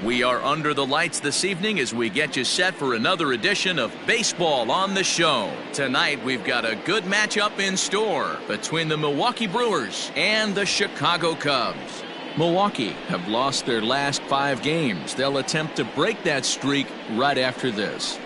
We are under the lights this evening as we get you set for another edition of Baseball on the Show. Tonight we've got a good matchup in store between the Milwaukee Brewers and the Chicago Cubs. Milwaukee have lost their last 5 games. They'll attempt to break that streak right after this.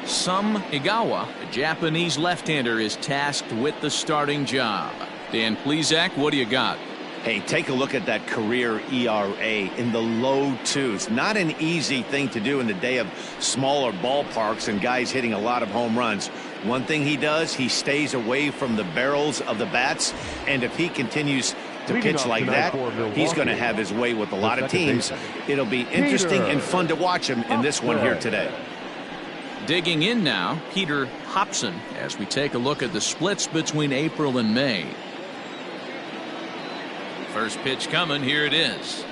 Sam Igawa, a Japanese left-hander, is tasked with the starting job. Dan Plesac, what do you got? Hey, take a look at that career ERA in the low 2s. Not an easy thing to do in the day of smaller ballparks and guys hitting a lot of home runs. One thing he does, he stays away from the barrels of the bats, and if he continues to pitch like that, he's going to have his way with a lot of teams. It'll be interesting and fun to watch him in this one here today. Digging in now, Peter Hobson, as we take a look at the splits between April and May. First pitch coming, here it is.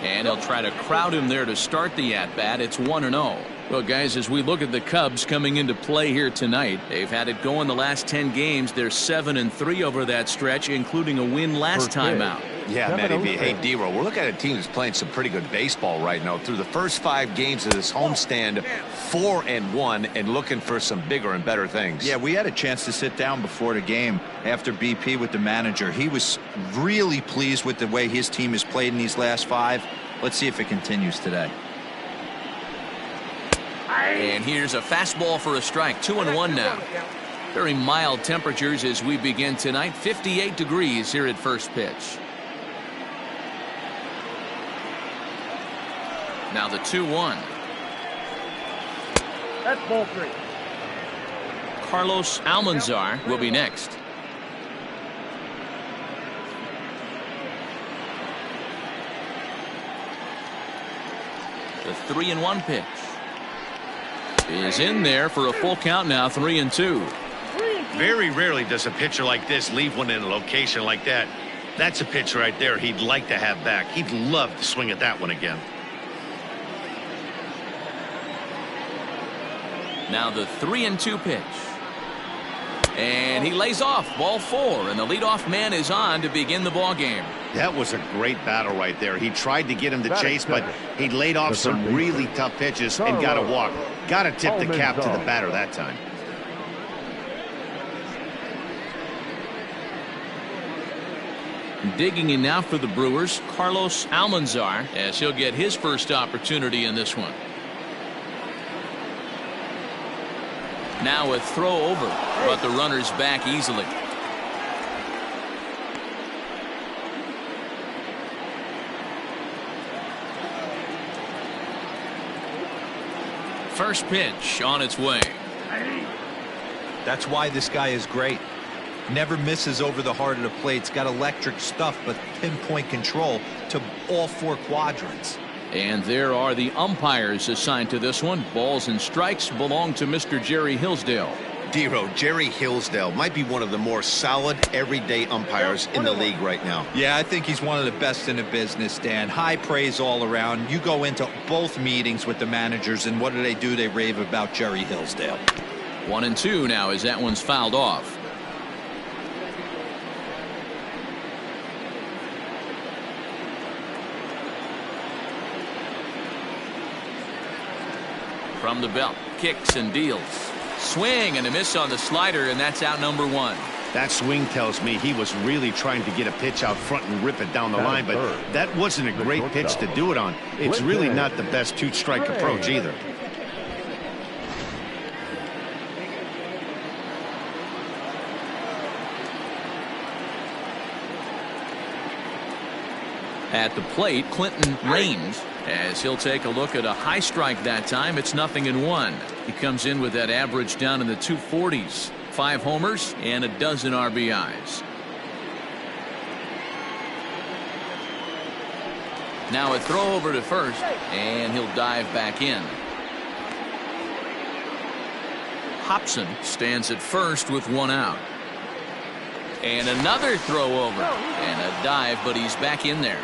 And he'll try to crowd him there to start the at-bat. It's 1-0. Well, guys, as we look at the Cubs coming into play here tonight, they've had it going the last 10 games. They're 7-3 over that stretch, including a win last time out. Yeah, Matty. Hey, D-Row, we're looking at a team that's playing some pretty good baseball right now. Through the first 5 games of this homestand, 4-1, and looking for some bigger and better things. Yeah, we had a chance to sit down before the game after BP with the manager. He was really pleased with the way his team has played in these last 5. Let's see if it continues today. And here's a fastball for a strike. 2-1 now. Very mild temperatures as we begin tonight. 58 degrees here at first pitch. Now the 2-1. That's ball 3. Carlos Almanzar will be next. The 3-1 pitch is in there for a full count now. 3-2. Very rarely does a pitcher like this leave one in a location like that. That's a pitch right there he'd like to have back. He'd love to swing at that one again. Now the 3-2 pitch. And he lays off. Ball 4, and the leadoff man is on to begin the ball game. That was a great battle right there. He tried to get him to chase, but he laid off some really tough pitches and got a walk. Got to tip the cap to the batter that time. Digging in now for the Brewers, Carlos Almanzar, as he'll get his first opportunity in this one. Now a throw over, but the runner's back easily. First pitch on its way. That's why this guy is great. Never misses over the heart of the plate. It's got electric stuff, but pinpoint control to all 4 quadrants. And there are the umpires assigned to this one. Balls and strikes belong to Mr. Jerry Hillsdale. D-Row, Jerry Hillsdale might be one of the more solid everyday umpires in the league right now. Yeah, I think he's one of the best in the business, Dan. High praise all around. You go into both meetings with the managers, and what do? They rave about Jerry Hillsdale. 1-2 now as that one's fouled off. From the belt, kicks and deals. Swing and a miss on the slider, and that's out number 1. That swing tells me he was really trying to get a pitch out front and rip it down the line, but that wasn't a great pitch to do it on. It's really not the best 2-strike approach either. At the plate, Clinton Raines, as he'll take a look at a high strike that time. It's 0-1. He comes in with that average down in the 240s. 5 homers and a dozen RBIs. Now a throw over to first, and he'll dive back in. Hobson stands at first with 1 out. And another throw over and a dive, but he's back in there.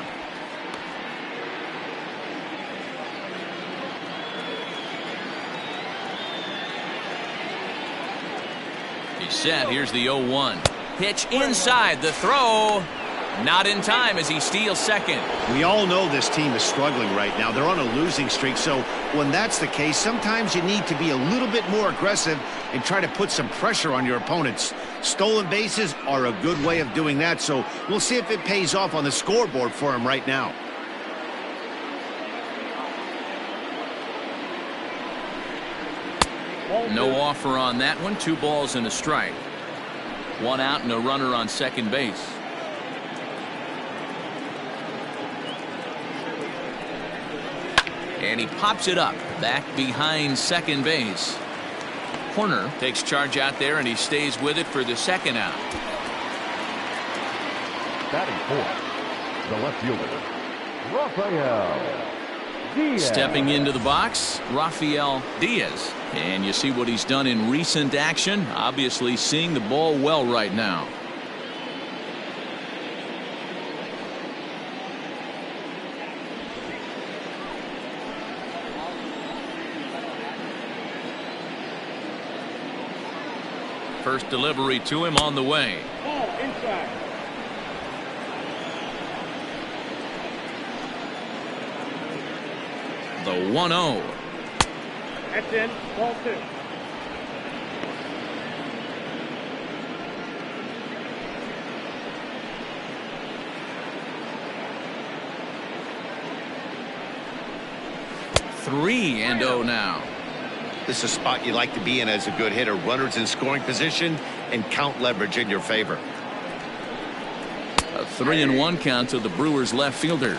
He's set. Here's the 0-1. Pitch inside, the throw. Not in time as he steals second. We all know this team is struggling right now. They're on a losing streak, so when that's the case, sometimes you need to be a little bit more aggressive and try to put some pressure on your opponents. Stolen bases are a good way of doing that, so we'll see if it pays off on the scoreboard for him right now. No offer on that one. 2 balls and a strike. 1 out and a runner on second base. And he pops it up back behind second base. Horner takes charge out there, and he stays with it for the second out. Batting fourth, the left fielder, Rafael Diaz. Stepping into the box, Rafael Diaz. And you see what he's done in recent action. Obviously seeing the ball well right now. First delivery to him on the way. Ball inside. The 1-0. That's in. Ball 2. Three and 0 now. This is a spot you like to be in as a good hitter. Runners in scoring position and count leverage in your favor. A 3-1 count to the Brewers left fielder.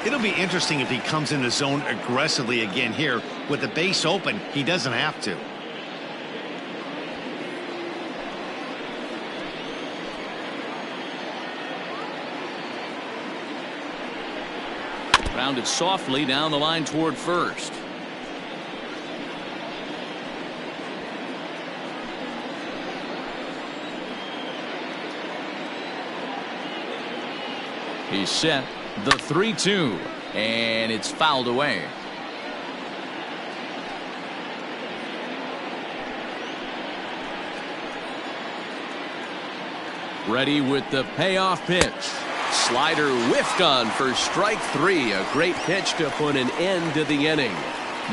It'll be interesting if he comes in the zone aggressively again here. With the base open, he doesn't have to. Rounded softly down the line toward first. He's set. The 3-2, and it's fouled away. Ready with the payoff pitch. Slider whiffed on for strike 3. A great pitch to put an end to the inning.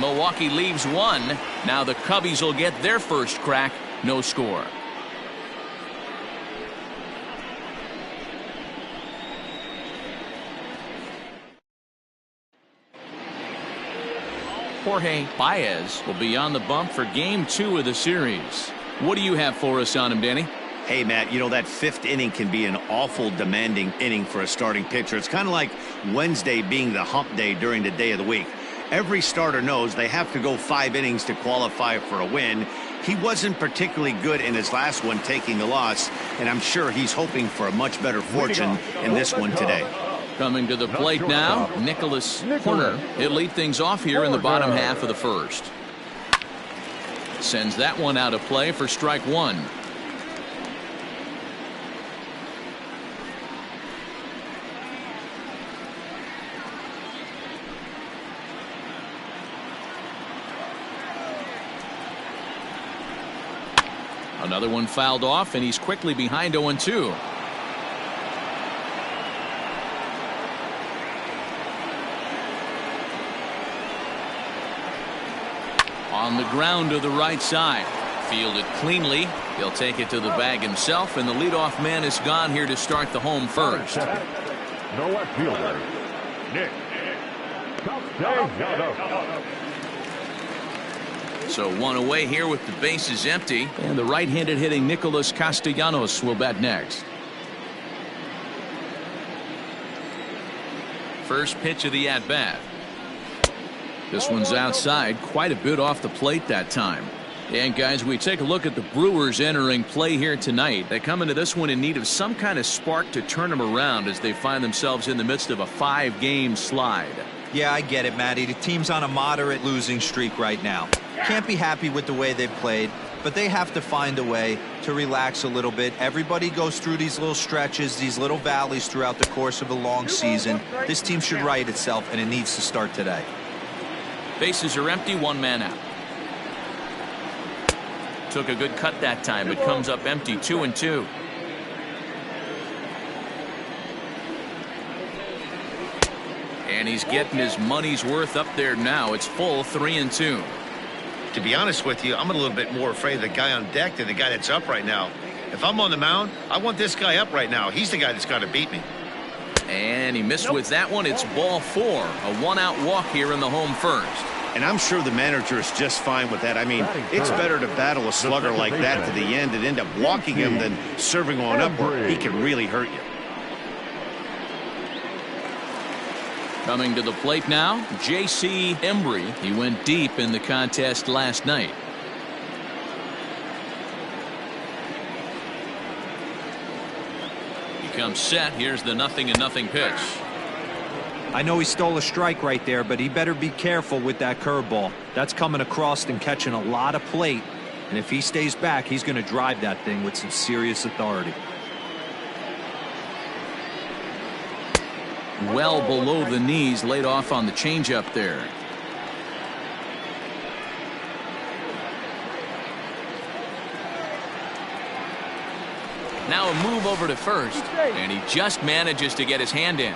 Milwaukee leaves 1. Now the Cubbies will get their first crack. No score. Jorge Baez will be on the bump for game 2 of the series. What do you have for us on him, Danny? Hey, Matt, you know that 5th inning can be an awful demanding inning for a starting pitcher. It's kind of like Wednesday being the hump day during the day of the week. Every starter knows they have to go 5 innings to qualify for a win. He wasn't particularly good in his last one, taking the loss, and I'm sure he's hoping for a much better fortune in this one today. Coming to the plate now, Nicholas Horner. He'll lead things off here in the bottom half of the first. Sends that one out of play for strike 1. Another one fouled off, and he's quickly behind 0-2. On the ground to the right side. Fielded cleanly. He'll take it to the bag himself, and the leadoff man is gone here to start the home first. The left fielder, Nick Castellanos. So 1 away here with the bases empty, and the right-handed hitting Nicholas Castellanos will bat next. First pitch of the at-bat. This one's outside, quite a bit off the plate that time. And guys, we take a look at the Brewers entering play here tonight. They come into this one in need of some kind of spark to turn them around as they find themselves in the midst of a 5-game slide. Yeah, I get it, Matty. The team's on a moderate losing streak right now. Can't be happy with the way they've played, but they have to find a way to relax a little bit. Everybody goes through these little stretches, these little valleys throughout the course of a long season. This team should right itself, and it needs to start today. Bases are empty, 1 man out. Took a good cut that time, but comes up empty, 2-2. And he's getting his money's worth up there now. It's full 3-2. To be honest with you, I'm a little bit more afraid of the guy on deck than the guy that's up right now. If I'm on the mound, I want this guy up right now. He's the guy that's got to beat me. And he missed with that one. It's ball 4. A 1-out walk here in the home first. And I'm sure the manager is just fine with that. I mean, it's better to battle a slugger like that to the end and end up walking him than serving on up where he can really hurt you. Coming to the plate now, J.C. Embry. He went deep in the contest last night. He comes set. Here's the 0-0 pitch. I know he stole a strike right there, but he better be careful with that curveball. That's coming across and catching a lot of plate. And if he stays back, he's going to drive that thing with some serious authority. Well below the knees, laid off on the changeup there. Now a move over to first, and he just manages to get his hand in.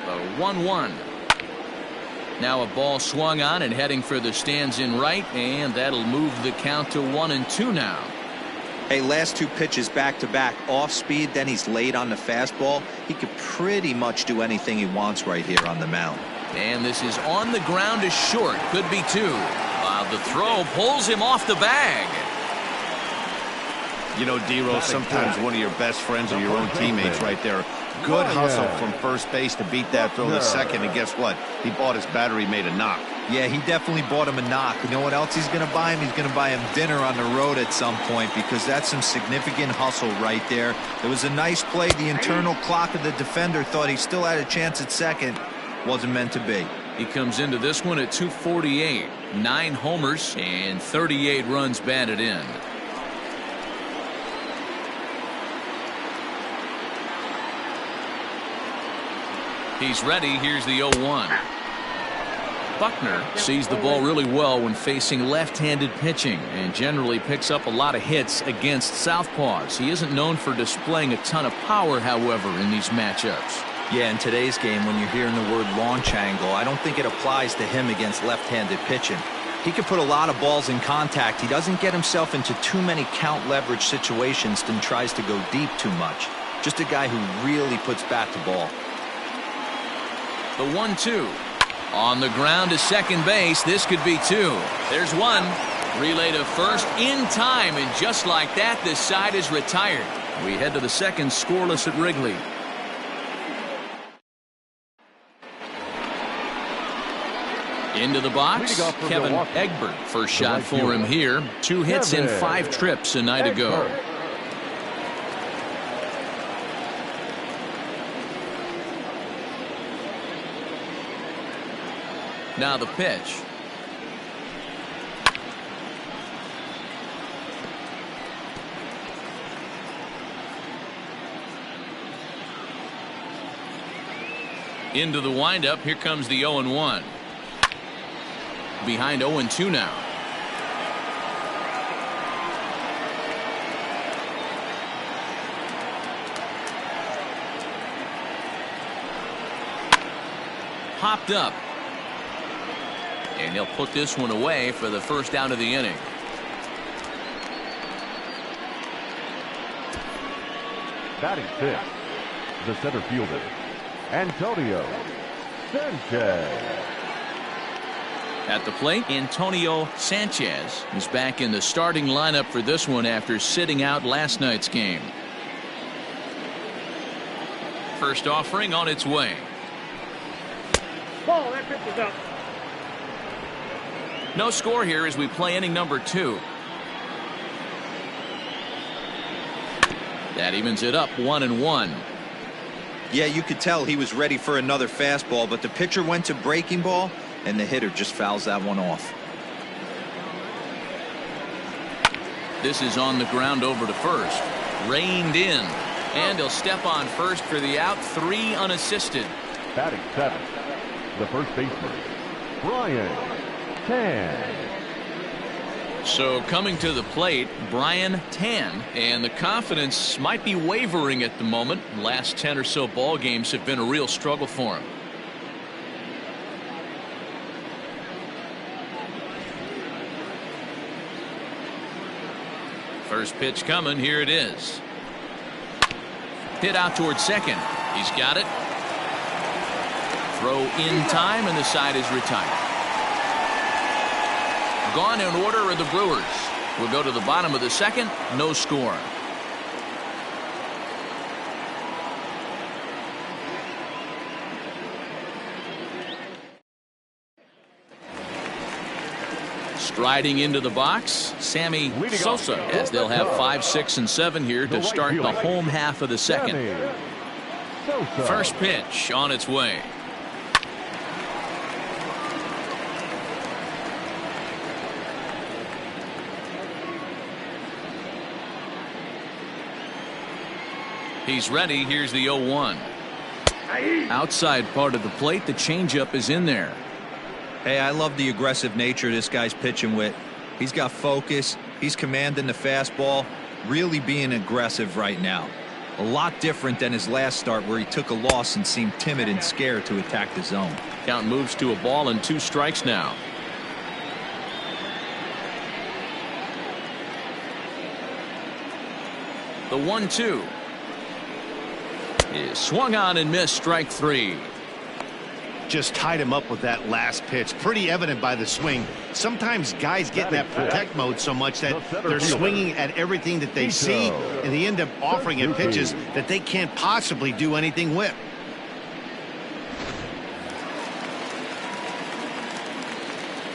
The 1-1. Now a ball swung on and heading for the stands in right, and that'll move the count to 1-2 now. Hey, last 2 pitches back-to-back off speed, then he's laid on the fastball. He could pretty much do anything he wants right here on the mound. And this is on the ground to short. Could be 2. While the throw pulls him off the bag. You know, D-Rose, sometimes one of your best friends are your own teammates right there. Good hustle from first base to beat that throw to second, and guess what? He bought his battery made a knock. Yeah, he definitely bought him a knock. You know what else he's going to buy him? He's going to buy him dinner on the road at some point, because that's some significant hustle right there. It was a nice play. The internal clock of the defender thought he still had a chance at second. Wasn't meant to be. He comes into this one at 248. 9 homers and 38 runs batted in. He's ready. Here's the 0-1. Buckner sees the ball really well when facing left-handed pitching and generally picks up a lot of hits against southpaws. He isn't known for displaying a ton of power, however, in these matchups. Yeah, in today's game, when you're hearing the word launch angle, I don't think it applies to him against left-handed pitching. He can put a lot of balls in contact. He doesn't get himself into too many count leverage situations and tries to go deep too much. Just a guy who really puts bat to ball. The 1-2. On the ground to second base. This could be 2. There's 1. Relay to first in time, and just like that, this side is retired. We head to the second, scoreless at Wrigley. Into the box, Kevin Egbert. First shot for him here. 2 hits in 5 trips a night ago. Now the pitch. Into the windup. Here comes the 0-1. Behind 0-2 now. Popped up. And he'll put this one away for the first out of the inning. Batting 6, the center fielder, Antonio Sanchez. At the plate, Antonio Sanchez is back in the starting lineup for this one after sitting out last night's game. First offering on its way. Ball, that pitch is up. No score here as we play inning number 2. That evens it up 1-1. Yeah, you could tell he was ready for another fastball, but the pitcher went to breaking ball, and the hitter just fouls that one off. This is on the ground over to first. Reined in. And he'll step on first for the out. 3 unassisted. Batting 7, the first baseman, Brian Tan. So coming to the plate, Brian Tan, and the confidence might be wavering at the moment. Last 10 or so ball games have been a real struggle for him. First pitch coming. Here it is. Hit out towards second. He's got it. Throw in time, and the side is retired. Gone in order are the Brewers. We'll go to the bottom of the second. No score. Striding into the box, Sammy Sosa, as they'll have 5, 6, and 7 here to start the home half of the second. First pitch on its way. He's ready. Here's the 0-1. Outside part of the plate, the changeup is in there. Hey, I love the aggressive nature this guy's pitching with. He's got focus. He's commanding the fastball. Really being aggressive right now. A lot different than his last start where he took a loss and seemed timid and scared to attack the zone. Count moves to a ball and 2 strikes now. The 1-2 is swung on and missed. Strike 3. Just tied him up with that last pitch. Pretty evident by the swing. Sometimes guys get in that protect mode so much that they're swinging at everything that they see, and they end up offering him pitches that they can't possibly do anything with.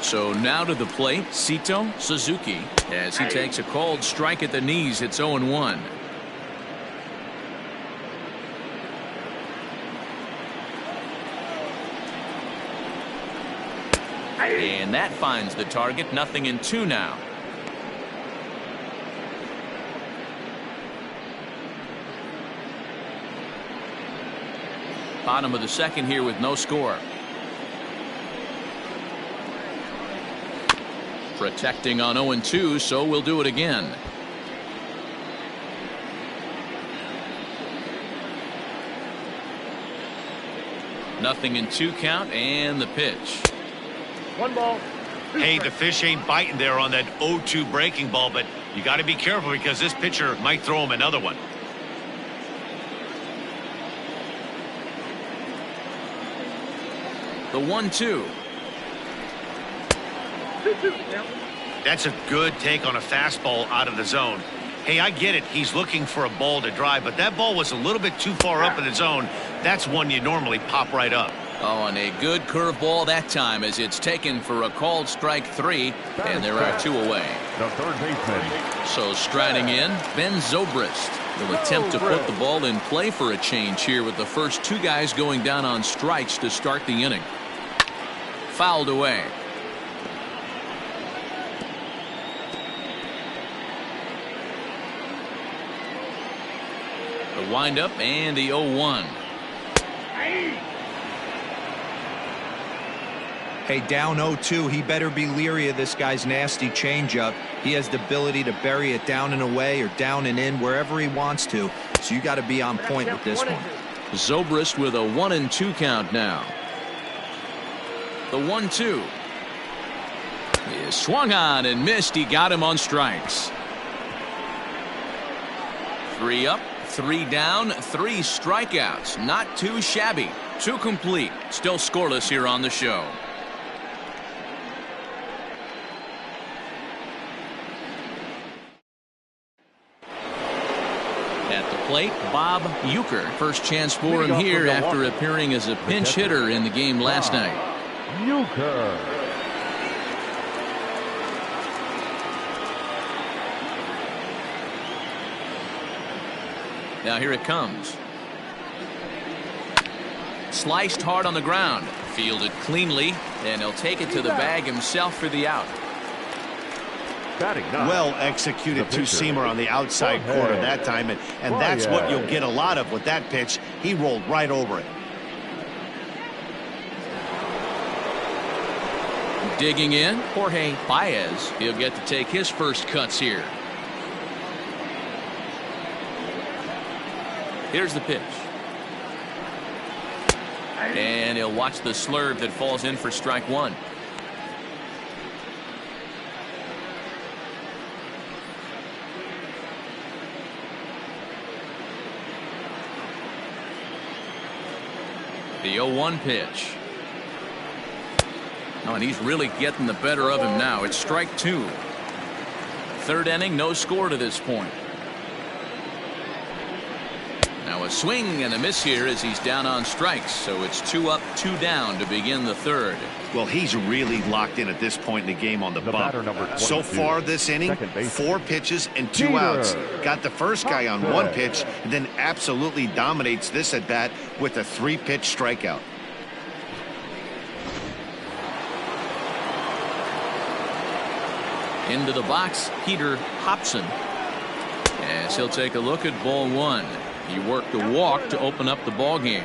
So now to the plate, Sito Suzuki, as he takes a called strike at the knees. It's 0-1. And that finds the target. 0-2 now. Bottom of the second here with no score. Protecting on 0-2, so we'll do it again. Nothing in 2 count, and the pitch. 1 ball. Hey, the fish ain't biting there on that 0-2 breaking ball, but you got to be careful because this pitcher might throw him another one. The 1-2. That's a good take on a fastball out of the zone. Hey, I get it. He's looking for a ball to drive, but that ball was a little bit too far up in the zone. That's one you normally pop right up. Oh, and a good curveball that time as it's taken for a called strike 3, and there are 2 away. The third baseman. So striding in, Ben Zobrist will attempt to put the ball in play for a change here with the first 2 guys going down on strikes to start the inning. Fouled away. The windup and the 0-1. Hey, down 0-2, he better be leery of this guy's nasty changeup. He has the ability to bury it down and away or down and in wherever he wants to. So you got to be on point with this one. Zobrist with a 1-2 count now. The 1-2 is swung on and missed. He got him on strikes. 3 up, 3 down, 3 strikeouts. Not too shabby. 2 complete. Still scoreless here on the show. At the plate, Bob Uecker. First chance for him here after appearing as a pinch hitter in the game last night. Uecker. Now here it comes. Sliced hard on the ground. Fielded cleanly, and he'll take it to the bag himself for the out. Well executed two-seamer on the outside corner that time, and that's what you'll get a lot of with that pitch. He rolled right over it. Digging in, Jorge Baez. He'll get to take his first cuts here. Here's the pitch. And he'll watch the slurve that falls in for strike one. The 0-1 pitch. Oh, and he's really getting the better of him now. It's strike two. Third inning, no score to this point. Now a swing and a miss here as he's down on strikes. So it's 2 up, 2 down to begin the third. Well, he's really locked in at this point in the game on the bump. So far this inning, 4 pitches and 2 outs. Got the first guy on 1 pitch and then absolutely dominates this at bat with a 3-pitch strikeout. Into the box, Peter Hobson. As he'll take a look at ball 1. He worked a walk to open up the ball game.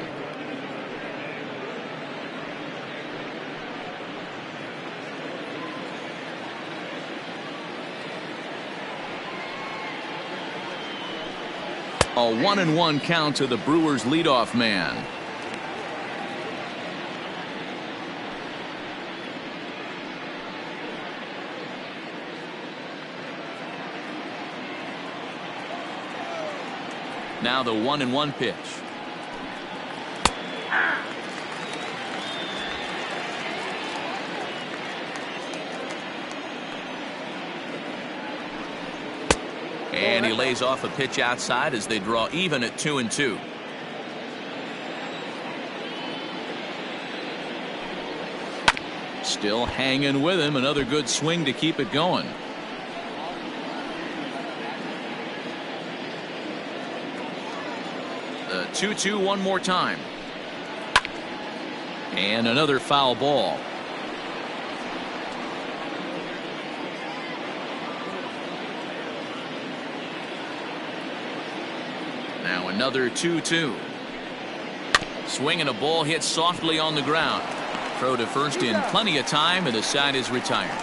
A 1-1 count to the Brewers leadoff man. Now the 1-1 pitch. And he lays off a pitch outside as they draw even at 2-2. Still hanging with him. Another good swing to keep it going. The 2-2 one more time. And another foul ball. Now another 2-2. Swinging a ball hit softly on the ground. Throw to first in plenty of time, and the side is retired.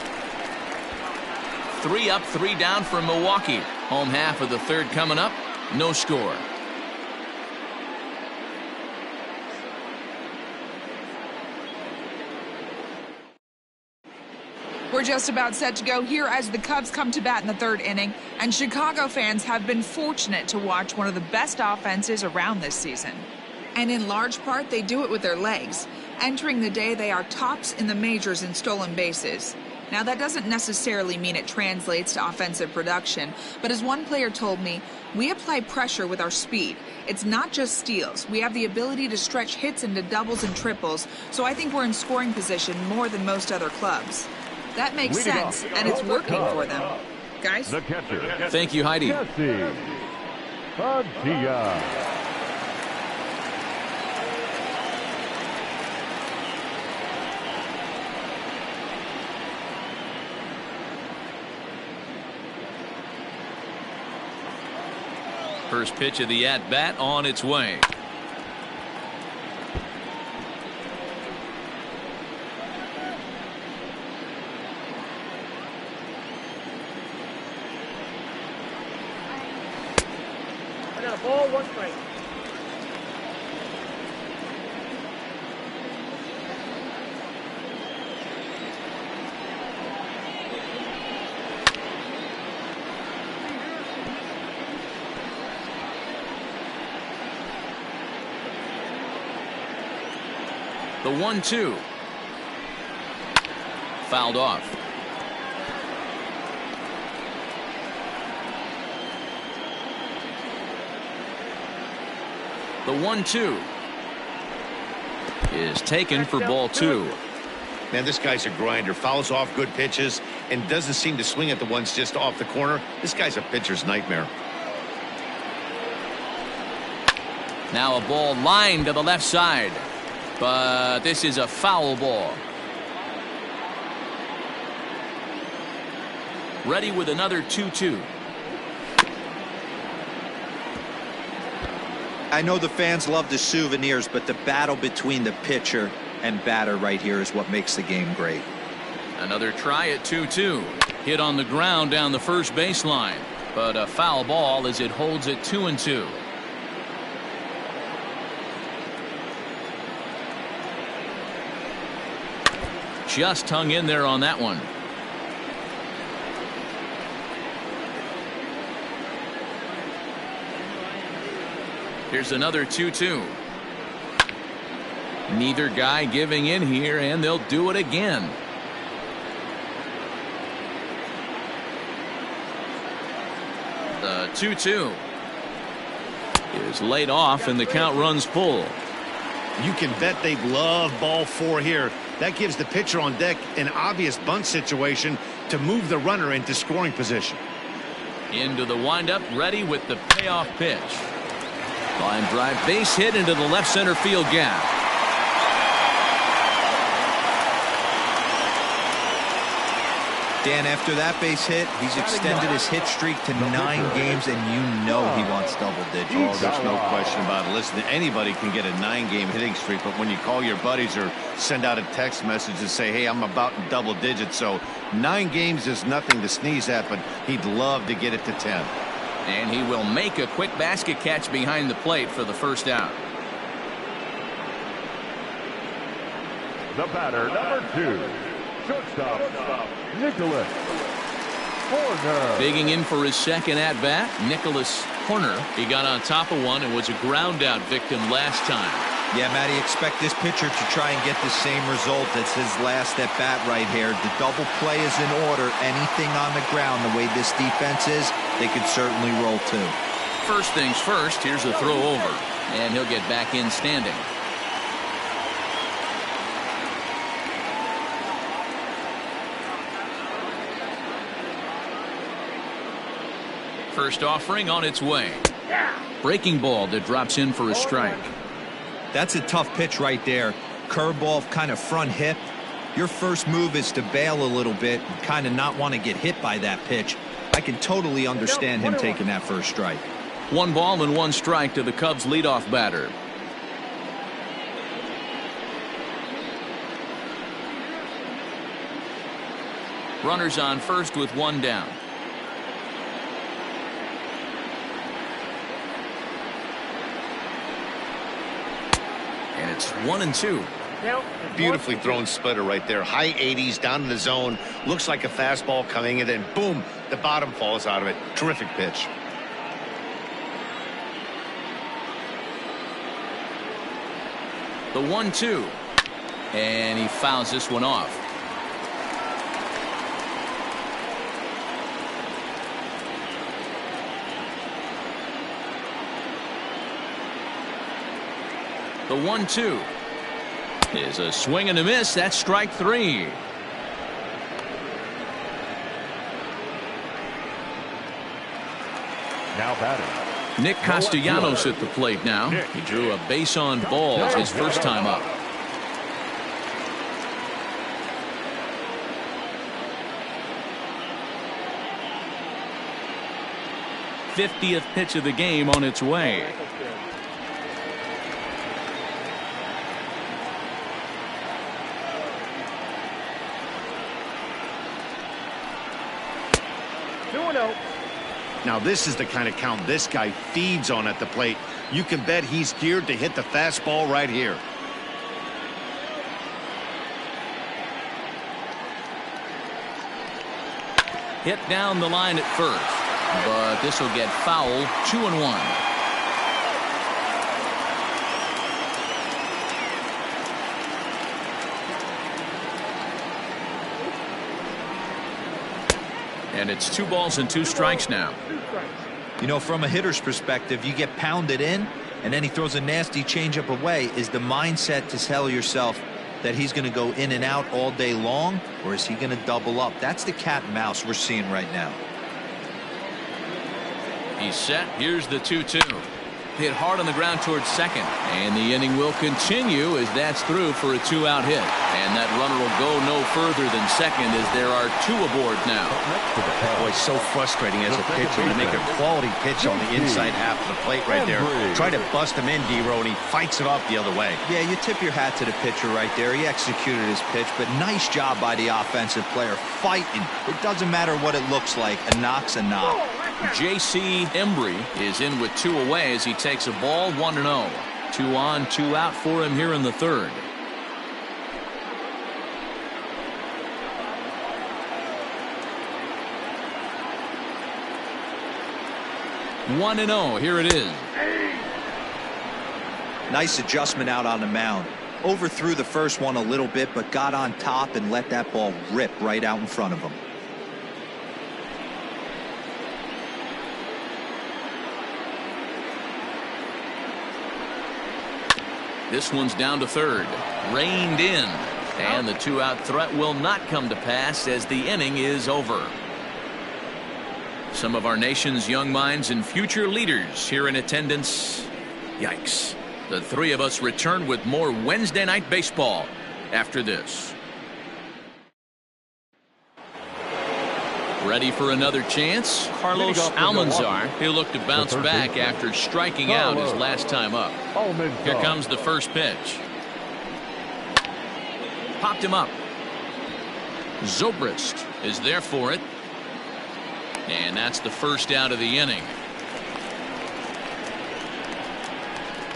3 up, 3 down for Milwaukee. Home half of the third coming up. No score. We're just about set to go here as the Cubs come to bat in the third inning, and Chicago fans have been fortunate to watch one of the best offenses around this season. And in large part, they do it with their legs. Entering the day, they are tops in the majors in stolen bases. Now, that doesn't necessarily mean it translates to offensive production, but as one player told me, we apply pressure with our speed. It's not just steals. We have the ability to stretch hits into doubles and triples, so I think we're in scoring position more than most other clubs. That makes sense, and it's working for them. Guys? The catcher. Thank you, Heidi. Padilla. First pitch of the at-bat on its way. Ball, 1 strike. The 1-2. Fouled off. The 1-2 is taken for ball 2. Man, this guy's a grinder. Fouls off good pitches and doesn't seem to swing at the ones just off the corner. This guy's a pitcher's nightmare. Now a ball lined to the left side, but this is a foul ball. Ready with another 2-2. I know the fans love the souvenirs, but the battle between the pitcher and batter right here is what makes the game great. Another try at 2-2. Hit on the ground down the first baseline, but a foul ball as it holds it 2-2. Just hung in there on that one. Here's another 2-2. Neither guy giving in here, and they'll do it again. The 2-2 is laid off, and the count runs full. You can bet they love ball 4 here. That gives the pitcher on deck an obvious bunt situation to move the runner into scoring position. Into the windup, ready with the payoff pitch. Line drive, base hit into the left center field gap. Dan, after that base hit, he's extended his hit streak to 9 games, and you know he wants double digits. Oh, there's no question about it. Listen, anybody can get a 9-game hitting streak, but when you call your buddies or send out a text message and say, hey, I'm about in double digits, so 9 games is nothing to sneeze at, but he'd love to get it to 10. And he will make a quick basket catch behind the plate for the first out. The batter, number 2, shortstop, Nicholas Horner. Digging in for his second at-bat, Nicholas Horner. He got on top of one and was a ground-out victim last time. Yeah, Matty, expect this pitcher to try and get the same result as his last at-bat right here. The double play is in order. Anything on the ground, the way this defense is, they could certainly roll too. First things first, here's a throw over, and he'll get back in standing. First offering on its way. Breaking ball that drops in for a strike. That's a tough pitch right there. Curveball, kind of front hip. Your first move is to bail a little bit and kind of not want to get hit by that pitch. I can totally understand him taking that first strike. 1 ball and 1 strike to the Cubs leadoff batter. Runners on first with 1 down. And it's 1-2. Beautifully thrown splitter right there. High 80s down in the zone. Looks like a fastball coming, and then boom, the bottom falls out of it. Terrific pitch. The 1-2. And he fouls this one off. The 1-2 is a swing and a miss. That's strike 3. Now batting, Nick Castellanos at the plate now. He drew a base on balls his first time up. '50th pitch of the game on its way. Now this is the kind of count this guy feeds on at the plate. You can bet he's geared to hit the fastball right here. Hit down the line at first, but this will get fouled. 2-1. And it's 2 balls and 2 strikes now. You know, from a hitter's perspective, you get pounded in, and then he throws a nasty changeup away. Is the mindset to tell yourself that he's going to go in and out all day long, or is he going to double up? That's the cat and mouse we're seeing right now. He's set. Here's the 2-2. hit hard on the ground towards second. And the inning will continue as that's through for a 2-out hit. And that runner will go no further than second as there are 2 aboard now. Boy, so frustrating as a pitcher to make a quality pitch on the inside half of the plate right there. Try to bust him in, D-Row, and he fights it off the other way. Yeah, you tip your hat to the pitcher right there. He executed his pitch, but nice job by the offensive player fighting. It doesn't matter what it looks like. A knock's a knock. J.C. Embry is in with 2 away as he takes a ball 1-0. 2 on, 2 out for him here in the third. One and 0. Here it is. Nice adjustment out on the mound. Overthrew the first one a little bit, but got on top and let that ball rip right out in front of him. This one's down to third. Reined in. And the 2-out threat will not come to pass as the inning is over. Some of our nation's young minds and future leaders here in attendance. Yikes. The 3 of us return with more Wednesday Night Baseball after this. Ready for another chance? Carlos Almanzar. He'll look to bounce back after striking out his last time up. Here comes the first pitch. Popped him up. Zobrist is there for it. And that's the first out of the inning.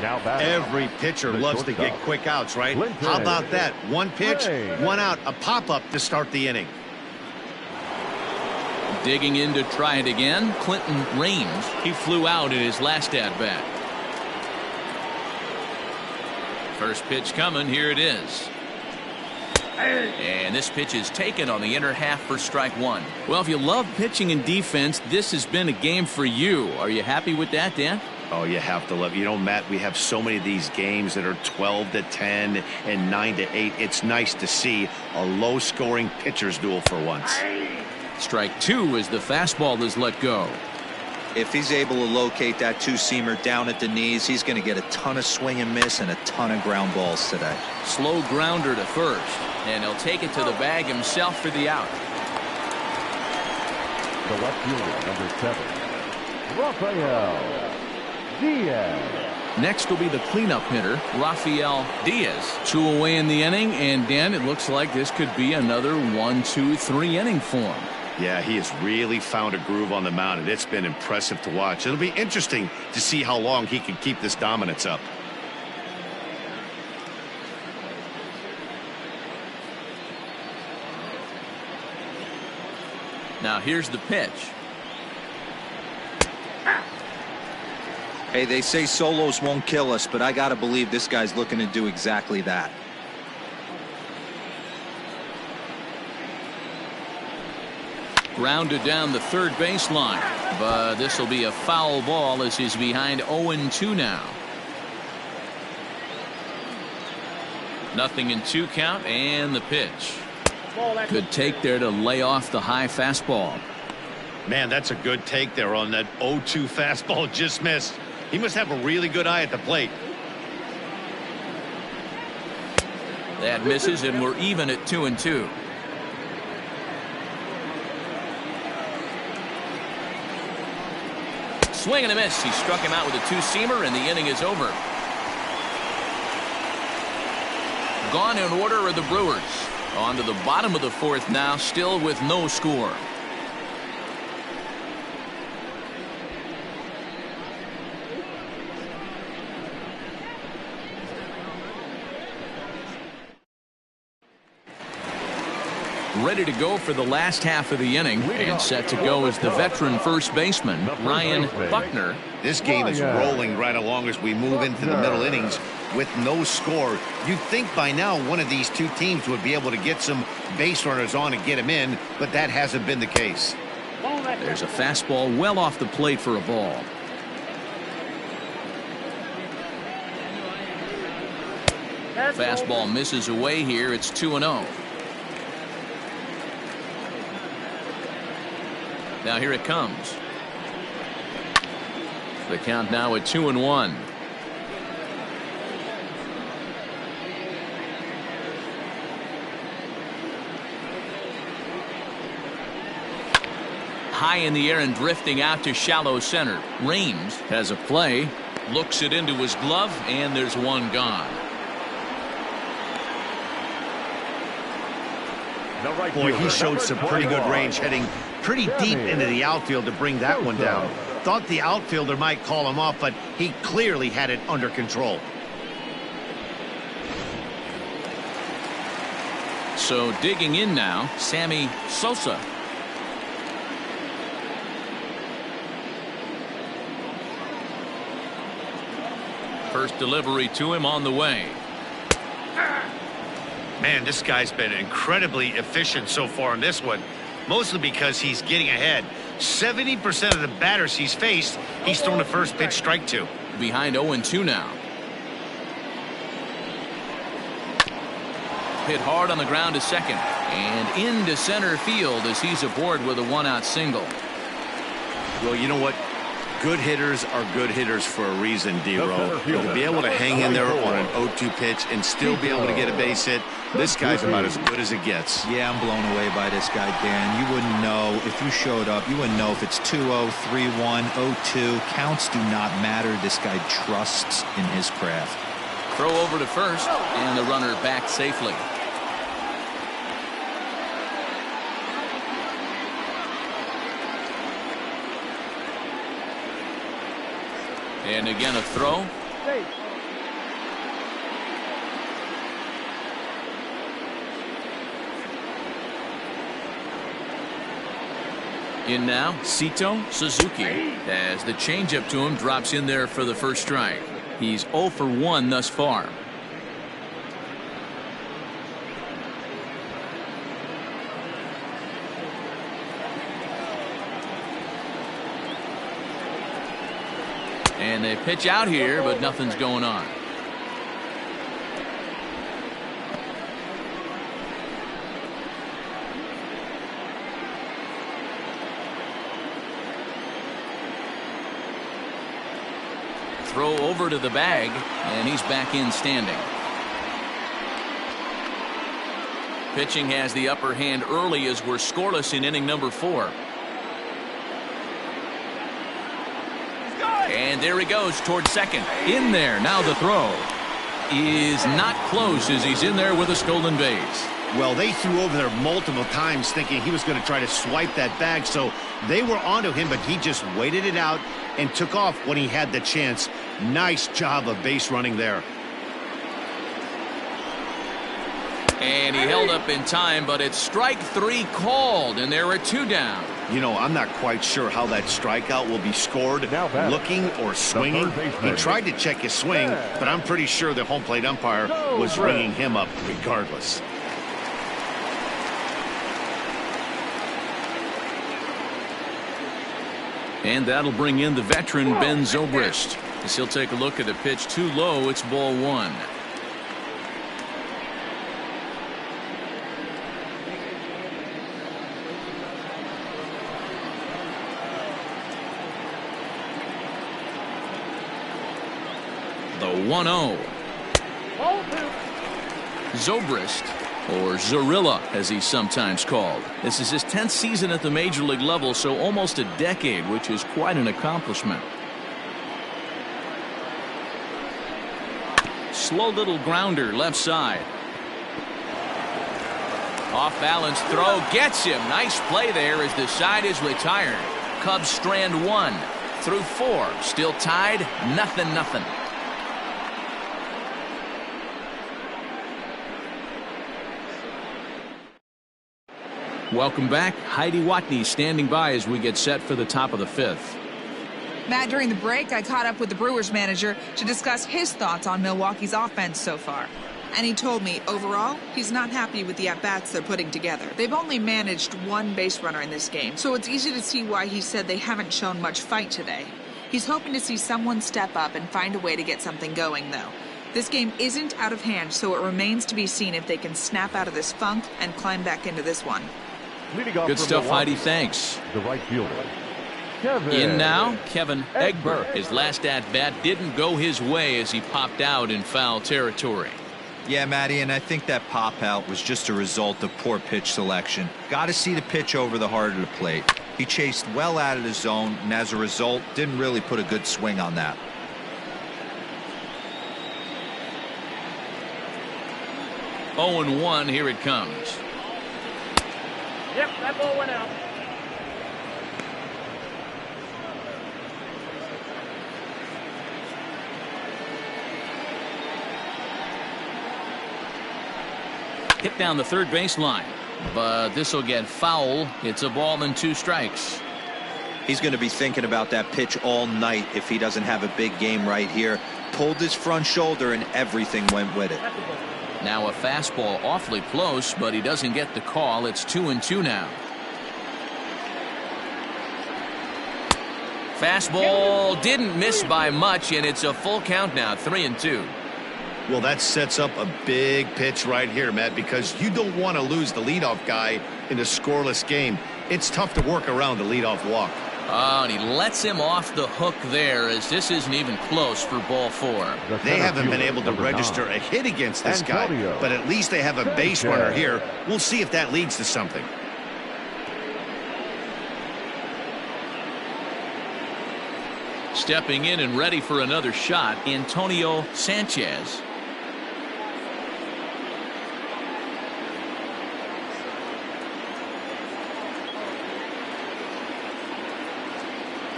Now back. Every pitcher loves to get quick outs, right? How about that? 1 pitch, 1 out, a pop-up to start the inning. Digging in to try it again, Clinton Raines. He flew out in his last at-bat. First pitch coming. Here it is. And this pitch is taken on the inner half for strike 1. Well, if you love pitching and defense, this has been a game for you. Are you happy with that, Dan? Oh, you have to love. You know, Matt, we have so many of these games that are 12-10 and 9-8. It's nice to see a low-scoring pitcher's duel for once. Strike 2 as the fastball is let go. If he's able to locate that 2-seamer down at the knees, he's going to get a ton of swing and miss and a ton of ground balls today. Slow grounder to first, and he'll take it to the bag himself for the out. The left fielder, number 7, Rafael Diaz. Next will be the cleanup hitter, Rafael Diaz. 2 away in the inning, and Dan, it looks like this could be another 1-2-3 inning for him. Yeah, he has really found a groove on the mound, and it's been impressive to watch. It'll be interesting to see how long he can keep this dominance up. Now here's the pitch. Hey, they say solos won't kill us, but I got to believe this guy's looking to do exactly that. Grounded down the third baseline, but this will be a foul ball as he's behind 0-2 now. 0-2 count, and the pitch. Good take there to lay off the high fastball. Man, that's a good take there on that 0-2 fastball. Just missed. He must have a really good eye at the plate. That misses, and we're even at 2-2. Swing and a miss. He struck him out with a 2-seamer, and the inning is over. Gone in order are the Brewers. On to the bottom of the 4th now, still with no score. Ready to go for the last half of the inning, and set to go is the veteran first baseman, Ryan Buckner. This game is rolling right along as we move into the middle innings with no score. You'd think by now one of these 2 teams would be able to get some base runners on and get them in, but that hasn't been the case. There's a fastball well off the plate for a ball. Fastball misses away here. It's 2-0. Now here it comes. The count now at 2-1. High in the air and drifting out to shallow center. Raines has a play, looks it into his glove, and there's one gone. Boy, he showed some pretty good range, heading pretty deep into the outfield to bring that one down. Thought the outfielder might call him off, but he clearly had it under control. So digging in now, Sammy Sosa. First delivery to him on the way. Man, this guy's been incredibly efficient so far in this one, mostly because he's getting ahead. 70% of the batters he's faced, he's thrown a first pitch strike to. Behind 0-2 now. Hit hard on the ground to second and into center field as he's aboard with a one-out single. Well, you know what? Good hitters are good hitters for a reason, D-Row. To be able to hang in there on an 0-2 pitch and still be able to get a base hit, this guy's about as good as it gets. Yeah, I'm blown away by this guy, Dan. You wouldn't know if you showed up. You wouldn't know if it's 2-0, 3-1, 0-2. Counts do not matter. This guy trusts in his craft. Throw over to first, and the runner back safely. And again a throw. In now, Sito Suzuki, as the changeup to him drops in there for the first strike. He's 0 for 1 thus far. And they pitch out here, but nothing's going on. Throw over to the bag, and he's back in standing. Pitching has the upper hand early as we're scoreless in inning number 4. And there he goes towards second. In there. Now the throw is not close as he's in there with a stolen base. Well, they threw over there multiple times thinking he was going to try to swipe that bag, so they were onto him, but he just waited it out and took off when he had the chance. Nice job of base running there. And he held up in time, but it's strike 3 called, and there are 2 down. You know, I'm not quite sure how that strikeout will be scored, looking or swinging. He tried to check his swing, but I'm pretty sure the home plate umpire was ringing him up regardless. And that'll bring in the veteran Ben Zobrist. As he'll take a look at the pitch too low, it's ball 1. The 1-0. Zobrist, or Zorilla as he's sometimes called. This is his 10th season at the major league level, so almost a decade, which is quite an accomplishment. Slow little grounder left side. Off balance throw gets him. Nice play there as the side is retired. Cubs strand 1 through 4. Still tied, 0-0. Welcome back. Heidi Watney standing by as we get set for the top of the 5th. Matt, during the break, I caught up with the Brewers manager to discuss his thoughts on Milwaukee's offense so far. And he told me, overall, he's not happy with the at-bats they're putting together. They've only managed 1 base runner in this game, so it's easy to see why he said they haven't shown much fight today. He's hoping to see someone step up and find a way to get something going, though. This game isn't out of hand, so it remains to be seen if they can snap out of this funk and climb back into this one. Good stuff, Heidi. Thanks. The right fielder, In now, Kevin Egbert. His last at-bat didn't go his way as he popped out in foul territory. Yeah, Matty, and I think that pop-out was just a result of poor pitch selection. Got to see the pitch over the heart of the plate. He chased well out of the zone, and as a result, didn't really put a good swing on that. 0-1, here it comes. Yep, that ball went out. Hit down the third baseline, but this will get foul. It's a ball and 2 strikes. He's going to be thinking about that pitch all night if he doesn't have a big game right here. Pulled his front shoulder and everything went with it. Now a fastball awfully close, but he doesn't get the call. It's 2-2 now. Fastball didn't miss by much, and it's a full count now, 3-2. Well, that sets up a big pitch right here, Matt, because you don't want to lose the leadoff guy in a scoreless game. It's tough to work around the leadoff walk. Oh, and he lets him off the hook there, as this isn't even close for ball 4. They haven't been able to register a hit against this guy, but at least they have a base runner here. We'll see if that leads to something. Stepping in and ready for another shot, Antonio Sanchez.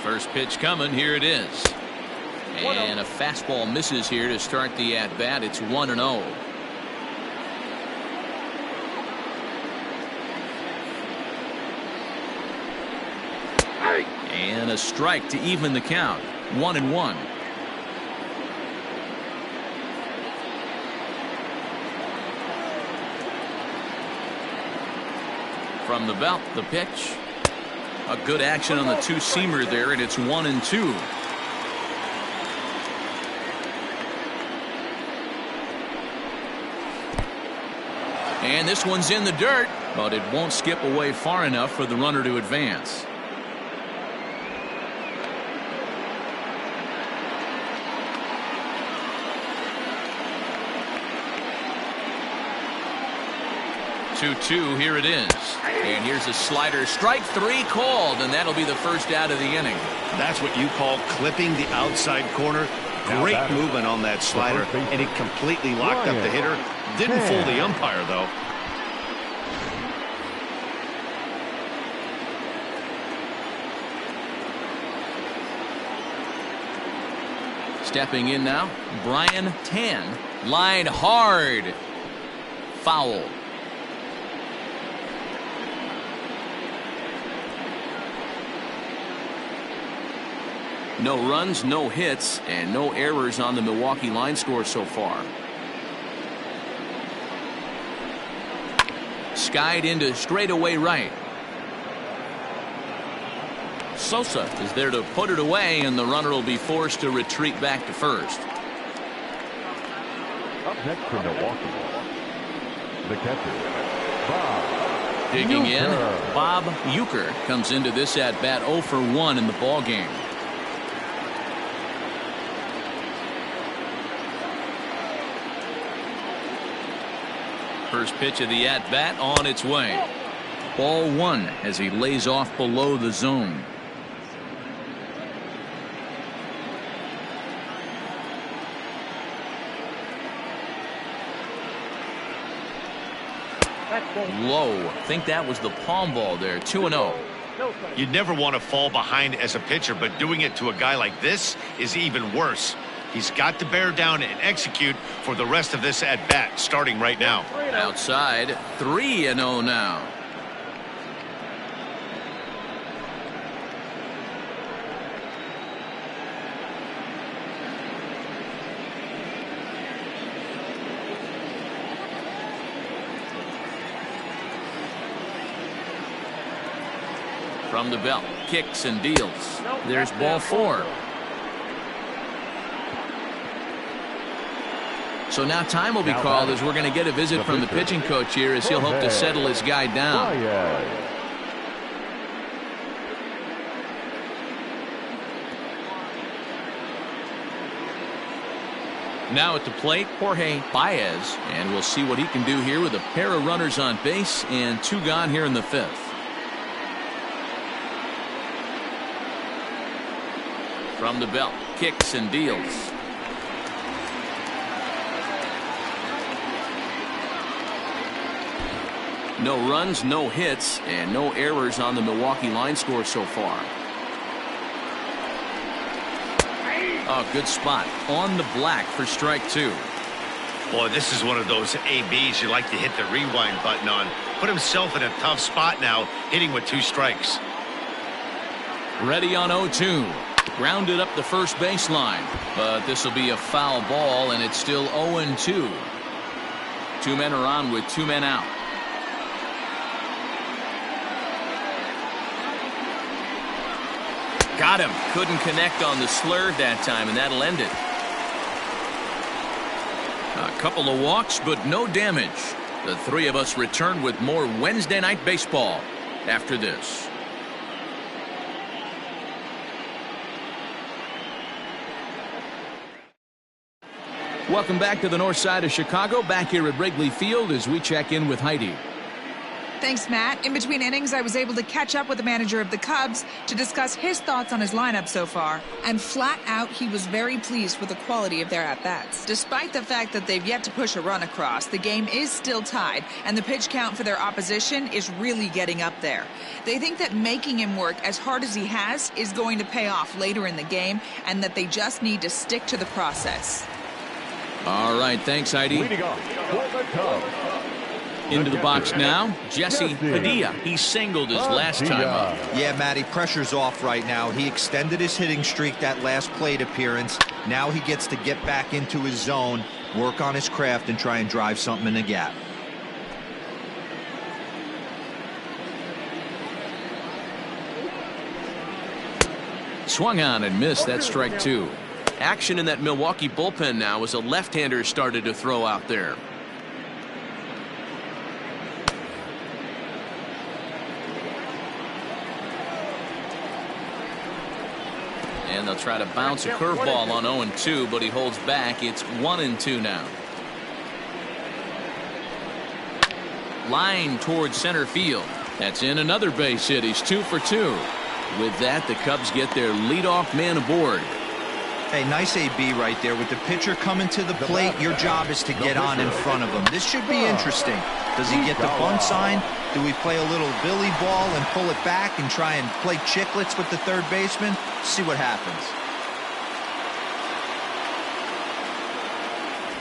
First pitch coming, here it is. And a fastball misses here to start the at-bat. It's 1-0. And a strike to even the count. 1-1. From the belt, the pitch. A good action on the two-seamer there, and it's 1-2. And this one's in the dirt, but it won't skip away far enough for the runner to advance. Here it is. And here's a slider. Strike 3 called, and that'll be the first out of the inning. That's what you call clipping the outside corner. Great movement on that slider, and it completely locked up the hitter. Didn't fool the umpire, though. Stepping in now, Brian Tan. Line hard. Foul. No runs, no hits, and no errors on the Milwaukee line score so far. Skied into straightaway right. Sosa is there to put it away, and the runner will be forced to retreat back to first. Up next for Milwaukee, the catcher, Bob Digging Uecker. in, Bob Uecker comes into this at-bat 0 for 1 in the ballgame. First pitch of the at-bat on its way. Ball 1 as he lays off below the zone. Low. I think that was the palm ball there. 2-0. You'd never want to fall behind as a pitcher, but doing it to a guy like this is even worse. He's got to bear down and execute for the rest of this at-bat, starting right now. Outside, 3-0 now. From the belt, kicks and deals. There's ball 4. So now time will be called as we're going to get a visit from the pitching coach here as he'll hope to settle his guy down. Now at the plate, Jorge Baez, and we'll see what he can do here with a pair of runners on base and 2 gone here in the 5th. From the belt, kicks and deals. No runs, no hits, and no errors on the Milwaukee line score so far. Oh, good spot on the black for strike 2. Boy, this is one of those ABs you like to hit the rewind button on. Put himself in a tough spot now, hitting with 2 strikes. Ready on 0-2. Grounded up the first baseline, but this will be a foul ball, and it's still 0-2. 2 men are on with 2 men out. Got him. Couldn't connect on the slur that time, and that'll end it. A couple of walks, but no damage. The 3 of us return with more Wednesday Night Baseball after this. Welcome back to the north side of Chicago, back here at Wrigley Field as we check in with Heidi. Thanks, Matt. In between innings, I was able to catch up with the manager of the Cubs to discuss his thoughts on his lineup so far. And flat out, he was very pleased with the quality of their at-bats. Despite the fact that they've yet to push a run across, the game is still tied, and the pitch count for their opposition is really getting up there. They think that making him work as hard as he has is going to pay off later in the game, and that they just need to stick to the process. All right, thanks, Heidi. Leading off for the Cubs. Into the box now, Jesse Padilla. He singled his last time up. Yeah, Matty, pressure's off right now. He extended his hitting streak that last plate appearance. Now he gets to get back into his zone, work on his craft, and try and drive something in the gap. Swung on and missed. That strike 2. Action in that Milwaukee bullpen now as a left-hander started to throw out there. And they'll try to bounce a curveball on 0-2, but he holds back. It's 1-2 now. Line towards center field. That's in another base hit. He's 2 for 2. With that, the Cubs get their leadoff man aboard. Hey, nice AB right there. With the pitcher coming to the plate, your job is to get on in front of him. This should be interesting. Does he get the bunt sign? Do we play a little Billy ball and pull it back and try and play chicklets with the third baseman? See what happens.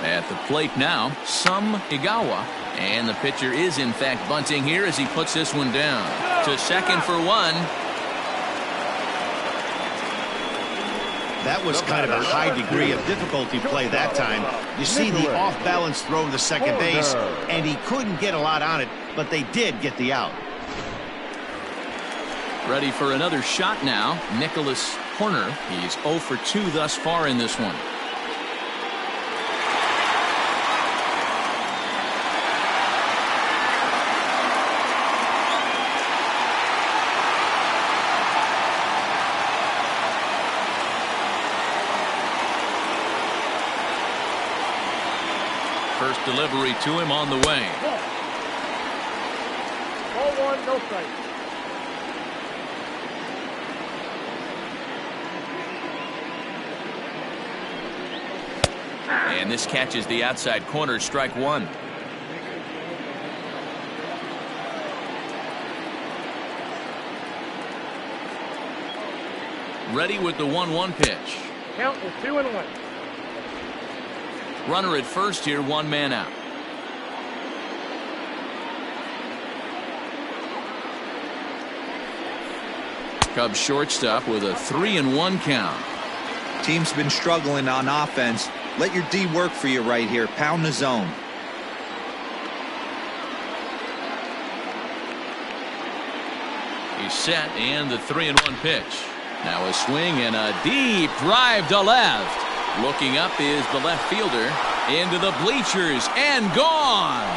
At the plate now, Igawa. And the pitcher is, in fact, bunting here as he puts this one down. To second for 1. That was kind of a high degree of difficulty play that time. You see the off-balance throw to second base, and he couldn't get a lot on it, but they did get the out. Ready for another shot now, Nicholas Horner. He's 0 for 2 thus far in this one. First delivery to him on the way. Ball 1, no strike. And this catches the outside corner, strike 1. Ready with the 1-1 pitch. Count is 2-1. Runner at first here, 1 man out. Cubs shortstop with a 3-1 count. Team's been struggling on offense. Let your D work for you right here. Pound the zone. He's set, and the 3-1 pitch. Now a swing and a deep drive to left. Looking up is the left fielder into the bleachers and gone.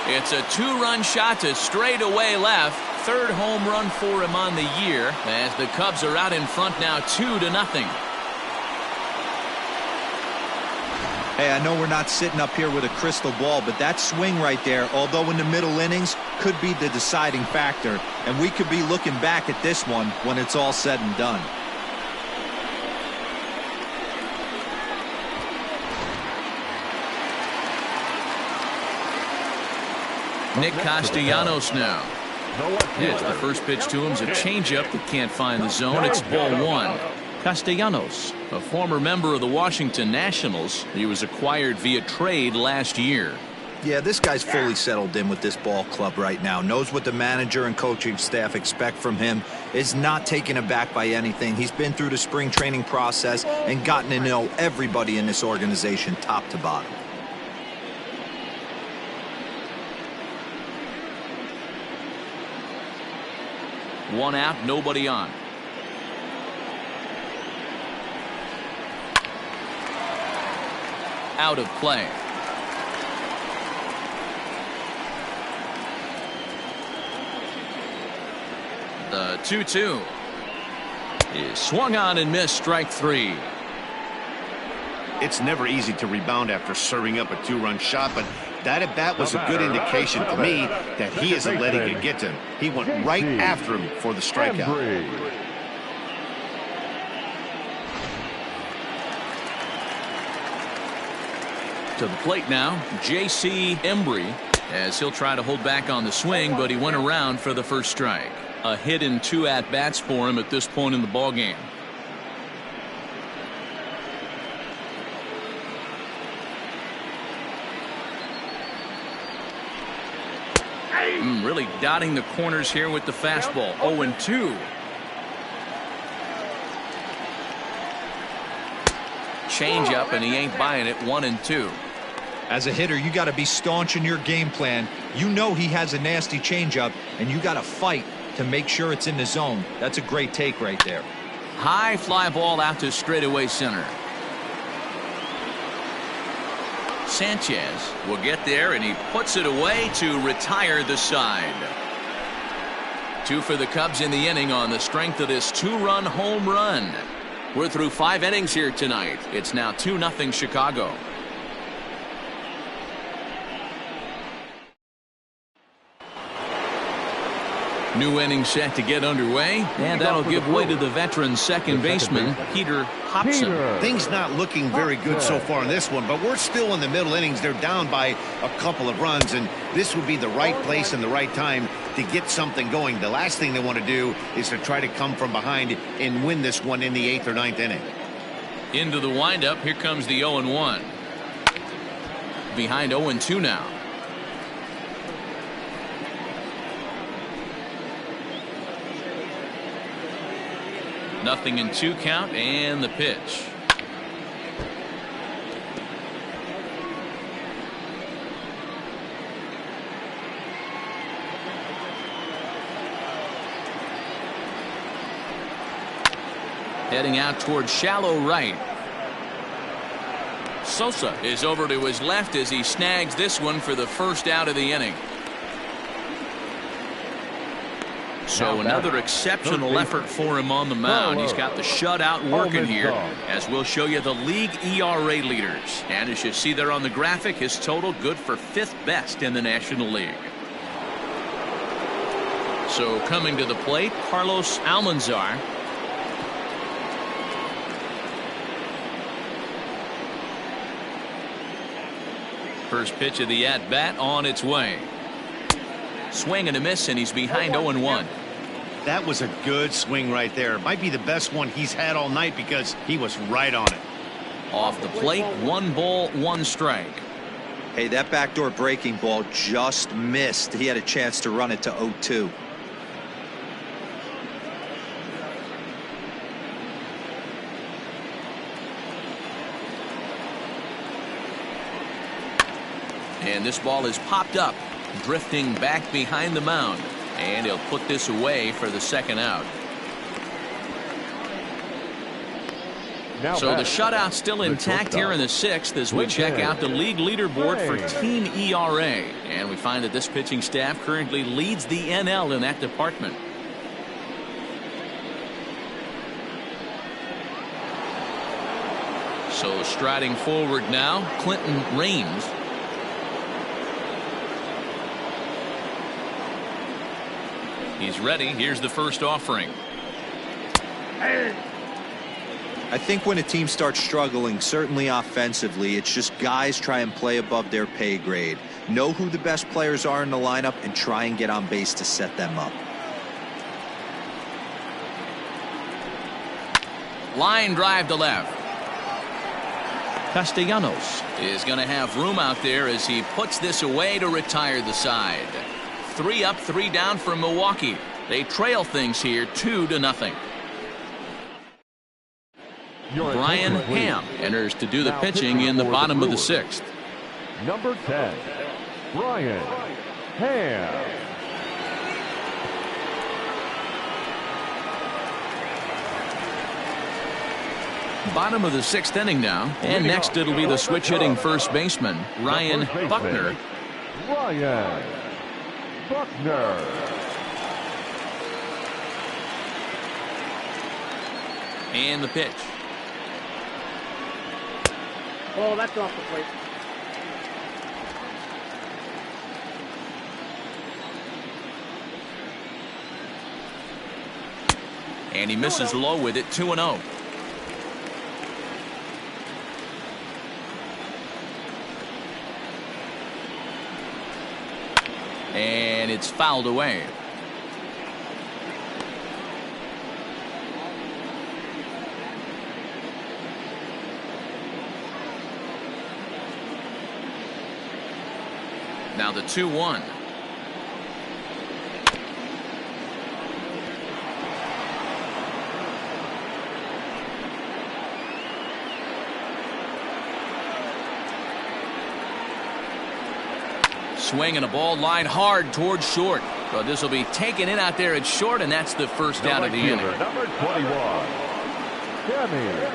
It's a 2-run shot to straightaway left. third home run for him on the year as the Cubs are out in front now 2-0. Hey, I know we're not sitting up here with a crystal ball, but that swing right there, although in the middle innings, could be the deciding factor. And we could be looking back at this one when it's all said and done. Nick Castellanos now. Yes, the first pitch to him is a changeup that can't find the zone. It's ball one. Castellanos, a former member of the Washington Nationals. He was acquired via trade last year. Yeah, this guy's fully settled in with this ball club right now. Knows what the manager and coaching staff expect from him. Is not taken aback by anything. He's been through the spring training process and gotten to know everybody in this organization top to bottom. One out, nobody on. Out of play. The 2-2 is swung on and missed, strike three. It's never easy to rebound after serving up a two-run shot, but that at bat was a good indication to me that he isn't letting it get to him. He went right after him for the strikeout. To the plate now, J.C. Embry, as he'll try to hold back on the swing, but he went around for the first strike. A hit in 2 at-bats for him at this point in the ballgame. Really dotting the corners here with the fastball. 0-2. Change up, and he ain't buying it. 1-2. As a hitter, you got to be staunch in your game plan. You know he has a nasty changeup, and you got to fight to make sure it's in the zone. That's a great take right there. High fly ball out to straightaway center. Sanchez will get there, and he puts it away to retire the side. 2 for the Cubs in the inning on the strength of this 2-run home run. We're through 5 innings here tonight. It's now 2-0 Chicago. New inning set to get underway, and that'll give way to the veteran second baseman, Peter Hobson. Things not looking very good so far in this one, but we're still in the middle innings. They're down by a couple of runs, and this would be the right place and the right time to get something going. The last thing they want to do is to try to come from behind and win this one in the 8th or 9th inning. Into the windup, here comes the 0-1. Behind 0-2 now. Nothing in 2 count, and the pitch. Heading out towards shallow right. Sosa is over to his left as he snags this one for the first out of the inning. So another exceptional effort for him on the mound. He's got the shutout working here, as we'll show you the league ERA leaders. And as you see there on the graphic, his total good for 5th best in the National League. So coming to the plate, Carlos Almanzar. First pitch of the at-bat on its way. Swing and a miss, and he's behind 0-1. That was a good swing right there. Might be the best one he's had all night because he was right on it. Off the plate, 1 ball, 1 strike. Hey, that backdoor breaking ball just missed. He had a chance to run it to 0-2. And this ball is popped up, drifting back behind the mound, and he'll put this away for the second out. So the shutout still intact here in the 6th as we check out the league leaderboard for team ERA. And we find that this pitching staff currently leads the NL in that department. So striding forward now, Clinton Raines. He's ready. Here's the first offering. I think when a team starts struggling, certainly offensively, it's just guys try and play above their pay grade. Know who the best players are in the lineup and try and get on base to set them up. Line drive to left. Castellanos is going to have room out there as he puts this away to retire the side. 3 up, 3 down for Milwaukee. They trail things here 2-0. Brian Ham enters to do the pitching in the bottom of the 6th. Number 10, Brian Ham. Bottom of the 6th inning now. And next it'll be the switch hitting first baseman, Ryan Buckner. Ryan Buckner. And the pitch. Oh, that's off the plate. And he misses low with it, 2-0. And it's fouled away. Now the 2-1. Swing and a ball line hard towards short. But this will be taken in out there at short, and that's the first out of the inning. Number 21, Sammy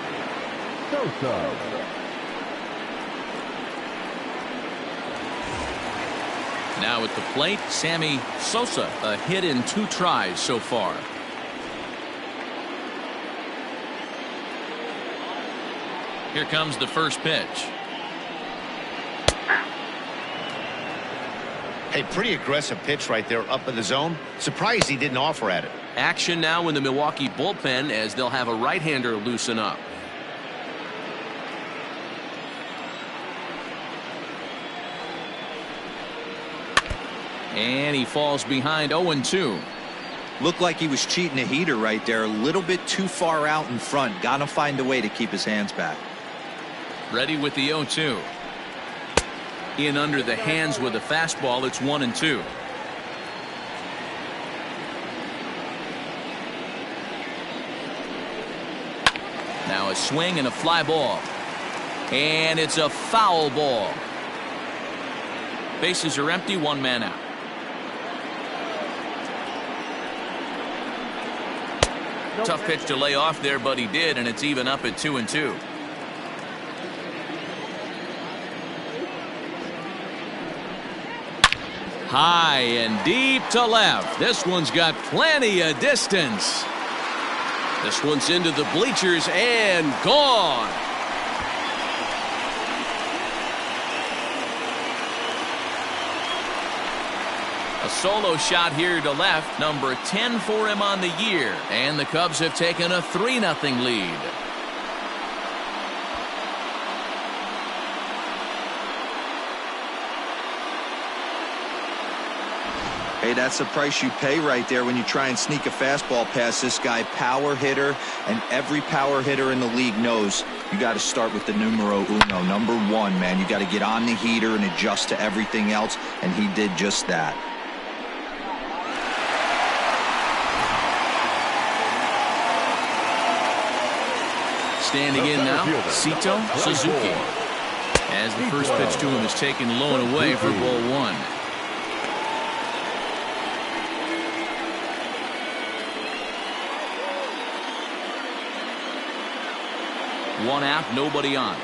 Sosa. Now at the plate, Sammy Sosa, a hit in 2 tries so far. Here comes the first pitch. Hey, pretty aggressive pitch right there up in the zone. Surprised he didn't offer at it. Action now in the Milwaukee bullpen as they'll have a right-hander loosen up. And he falls behind 0-2. Looked like he was cheating a heater right there. A little bit too far out in front. Got to find a way to keep his hands back. Ready with the 0-2. In under the hands with a fastball. It's 1-2. Now a swing and a fly ball. And it's a foul ball. Bases are empty, 1 man out. Tough pitch to lay off there, but he did, and it's even up at 2-2. High and deep to left. This one's got plenty of distance. This one's into the bleachers and gone. A solo shot here to left, number 10 for him on the year. And the Cubs have taken a 3-0 lead. Hey, that's the price you pay right there when you try and sneak a fastball past this guy. Power hitter, and every power hitter in the league knows you got to start with the numero uno, number 1, man. You got to get on the heater and adjust to everything else, and he did just that. Standing in now, Sito Suzuki. As the first pitch to him is taken low and away for ball 1. 1 out, nobody on.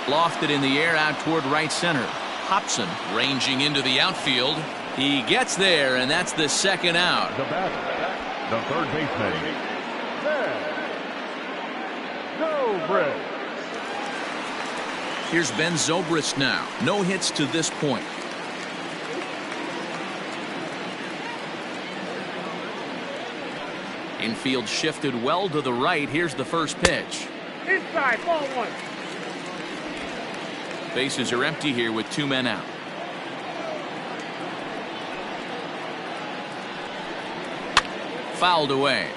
Lofted in the air out toward right center. Hobson ranging into the outfield. He gets there, and that's the 2nd out. The batter, the third baseman, Zobrist. Here's Ben Zobrist now. No hits to this point. Infield shifted well to the right. Here's the first pitch. Inside, ball 1. Bases are empty here with 2 men out. Fouled away.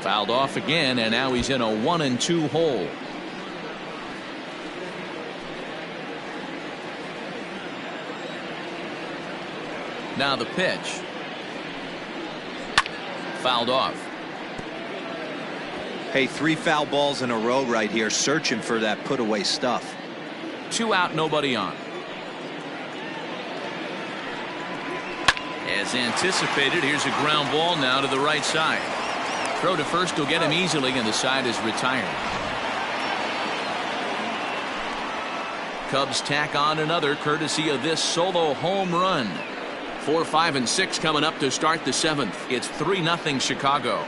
Fouled off again, and now he's in a 1-2 hole. Now the pitch. Fouled off. Hey, 3 foul balls in a row right here, searching for that put away stuff. 2 out, nobody on. As anticipated, here's a ground ball now to the right side. Throw to first will get him easily, and the side is retired. Cubs tack on another courtesy of this solo home run. 4, 5, and 6 coming up to start the 7th. It's 3-0 Chicago.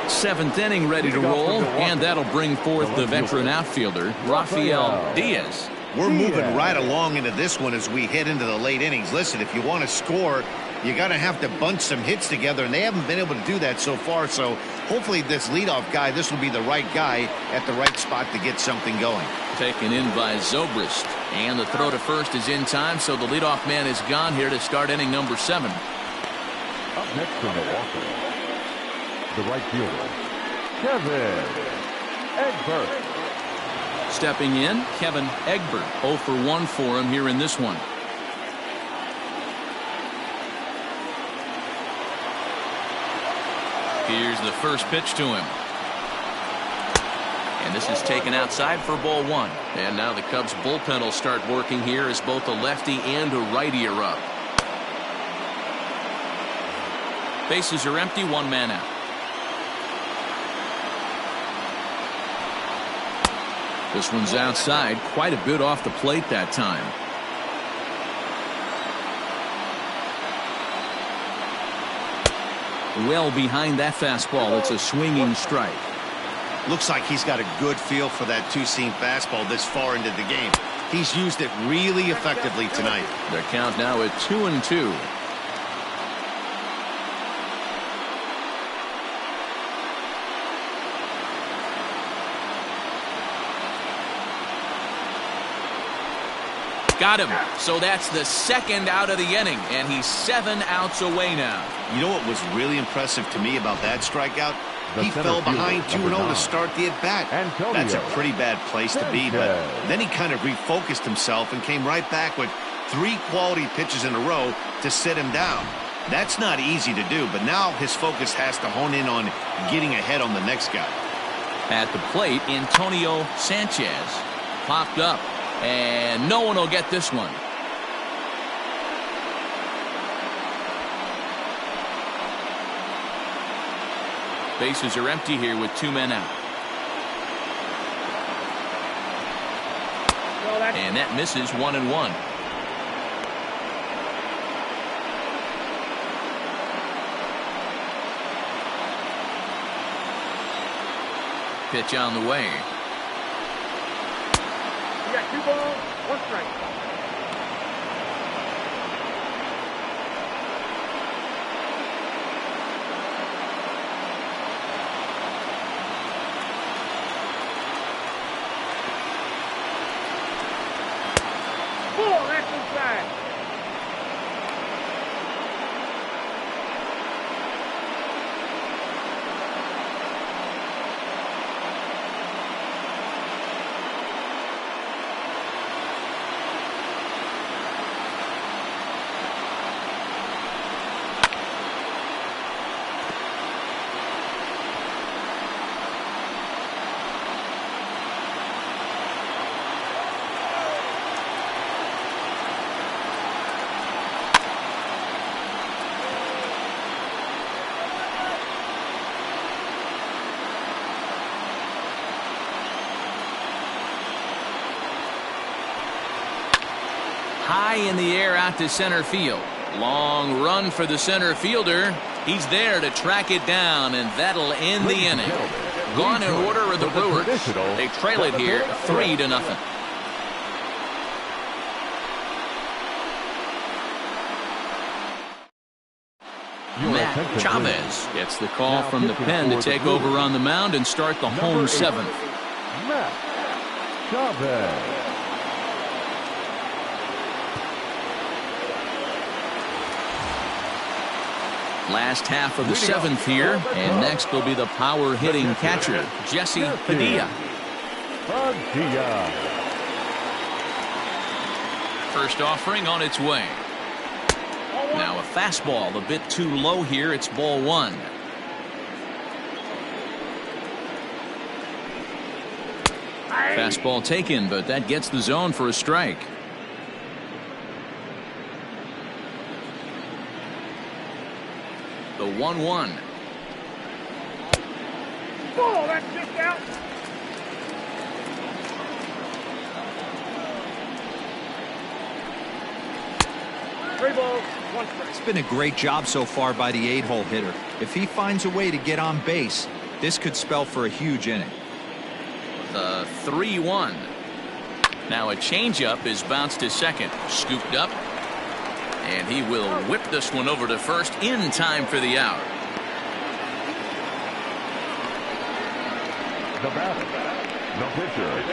Seventh inning ready to roll, and that'll bring forth the veteran outfielder, Rafael Diaz. We're moving right along into this one as we head into the late innings. Listen, if you want to score, you got to have to bunch some hits together, and they haven't been able to do that so far. So hopefully this leadoff guy, this will be the right guy at the right spot to get something going. Taken in by Zobrist, and the throw to first is in time, so the leadoff man is gone here to start inning number 7. Up next from Milwaukee, the right fielder, Kevin Egbert. Stepping in, Kevin Egbert. 0 for 1 for him here in this one. Here's the first pitch to him. And this is taken outside for ball 1. And now the Cubs bullpen will start working here as both a lefty and a righty are up. Bases are empty, 1 man out. This one's outside, quite a bit off the plate that time. Well behind that fastball. It's a swinging strike. Looks like he's got a good feel for that two-seam fastball this far into the game. He's used it really effectively tonight. The count now at 2-2. Got him. So that's the 2nd out of the inning, and he's 7 outs away now. You know what was really impressive to me about that strikeout? He fell behind 2-0 to start the at-bat. That's a pretty bad place to be, but then he kind of refocused himself and came right back with 3 quality pitches in a row to sit him down. That's not easy to do, but now his focus has to hone in on getting ahead on the next guy. At the plate, Antonio Sanchez popped up, and no one will get this one. Bases are empty here with 2 men out. And that misses 1-1. Pitch on the way. You got 2 balls, 1 strike. That's inside. high in the air out to center field. Long run for the center fielder. He's there to track it down, and that'll end the inning. Gone in order are the Brewers. They trail it here 3-0. Matt Chavez gets the call from the pen to take over on the mound and start the home seventh. Matt Chavez. Last half of the seventh here, and next will be the power hitting catcher, Jesse Padilla. First offering on its way. Now a fastball a bit too low here. It's ball one. Fastball taken, but that gets the zone for a strike. The 1-1. Oh, that's just out. Three balls, one strike. It's been a great job so far by the 8-hole hitter. If he finds a way to get on base, this could spell for a huge inning. The 3-1. Now a changeup is bounced to second. Scooped up. And he will whip this one over to first in time for the out. The batter, the pitcher,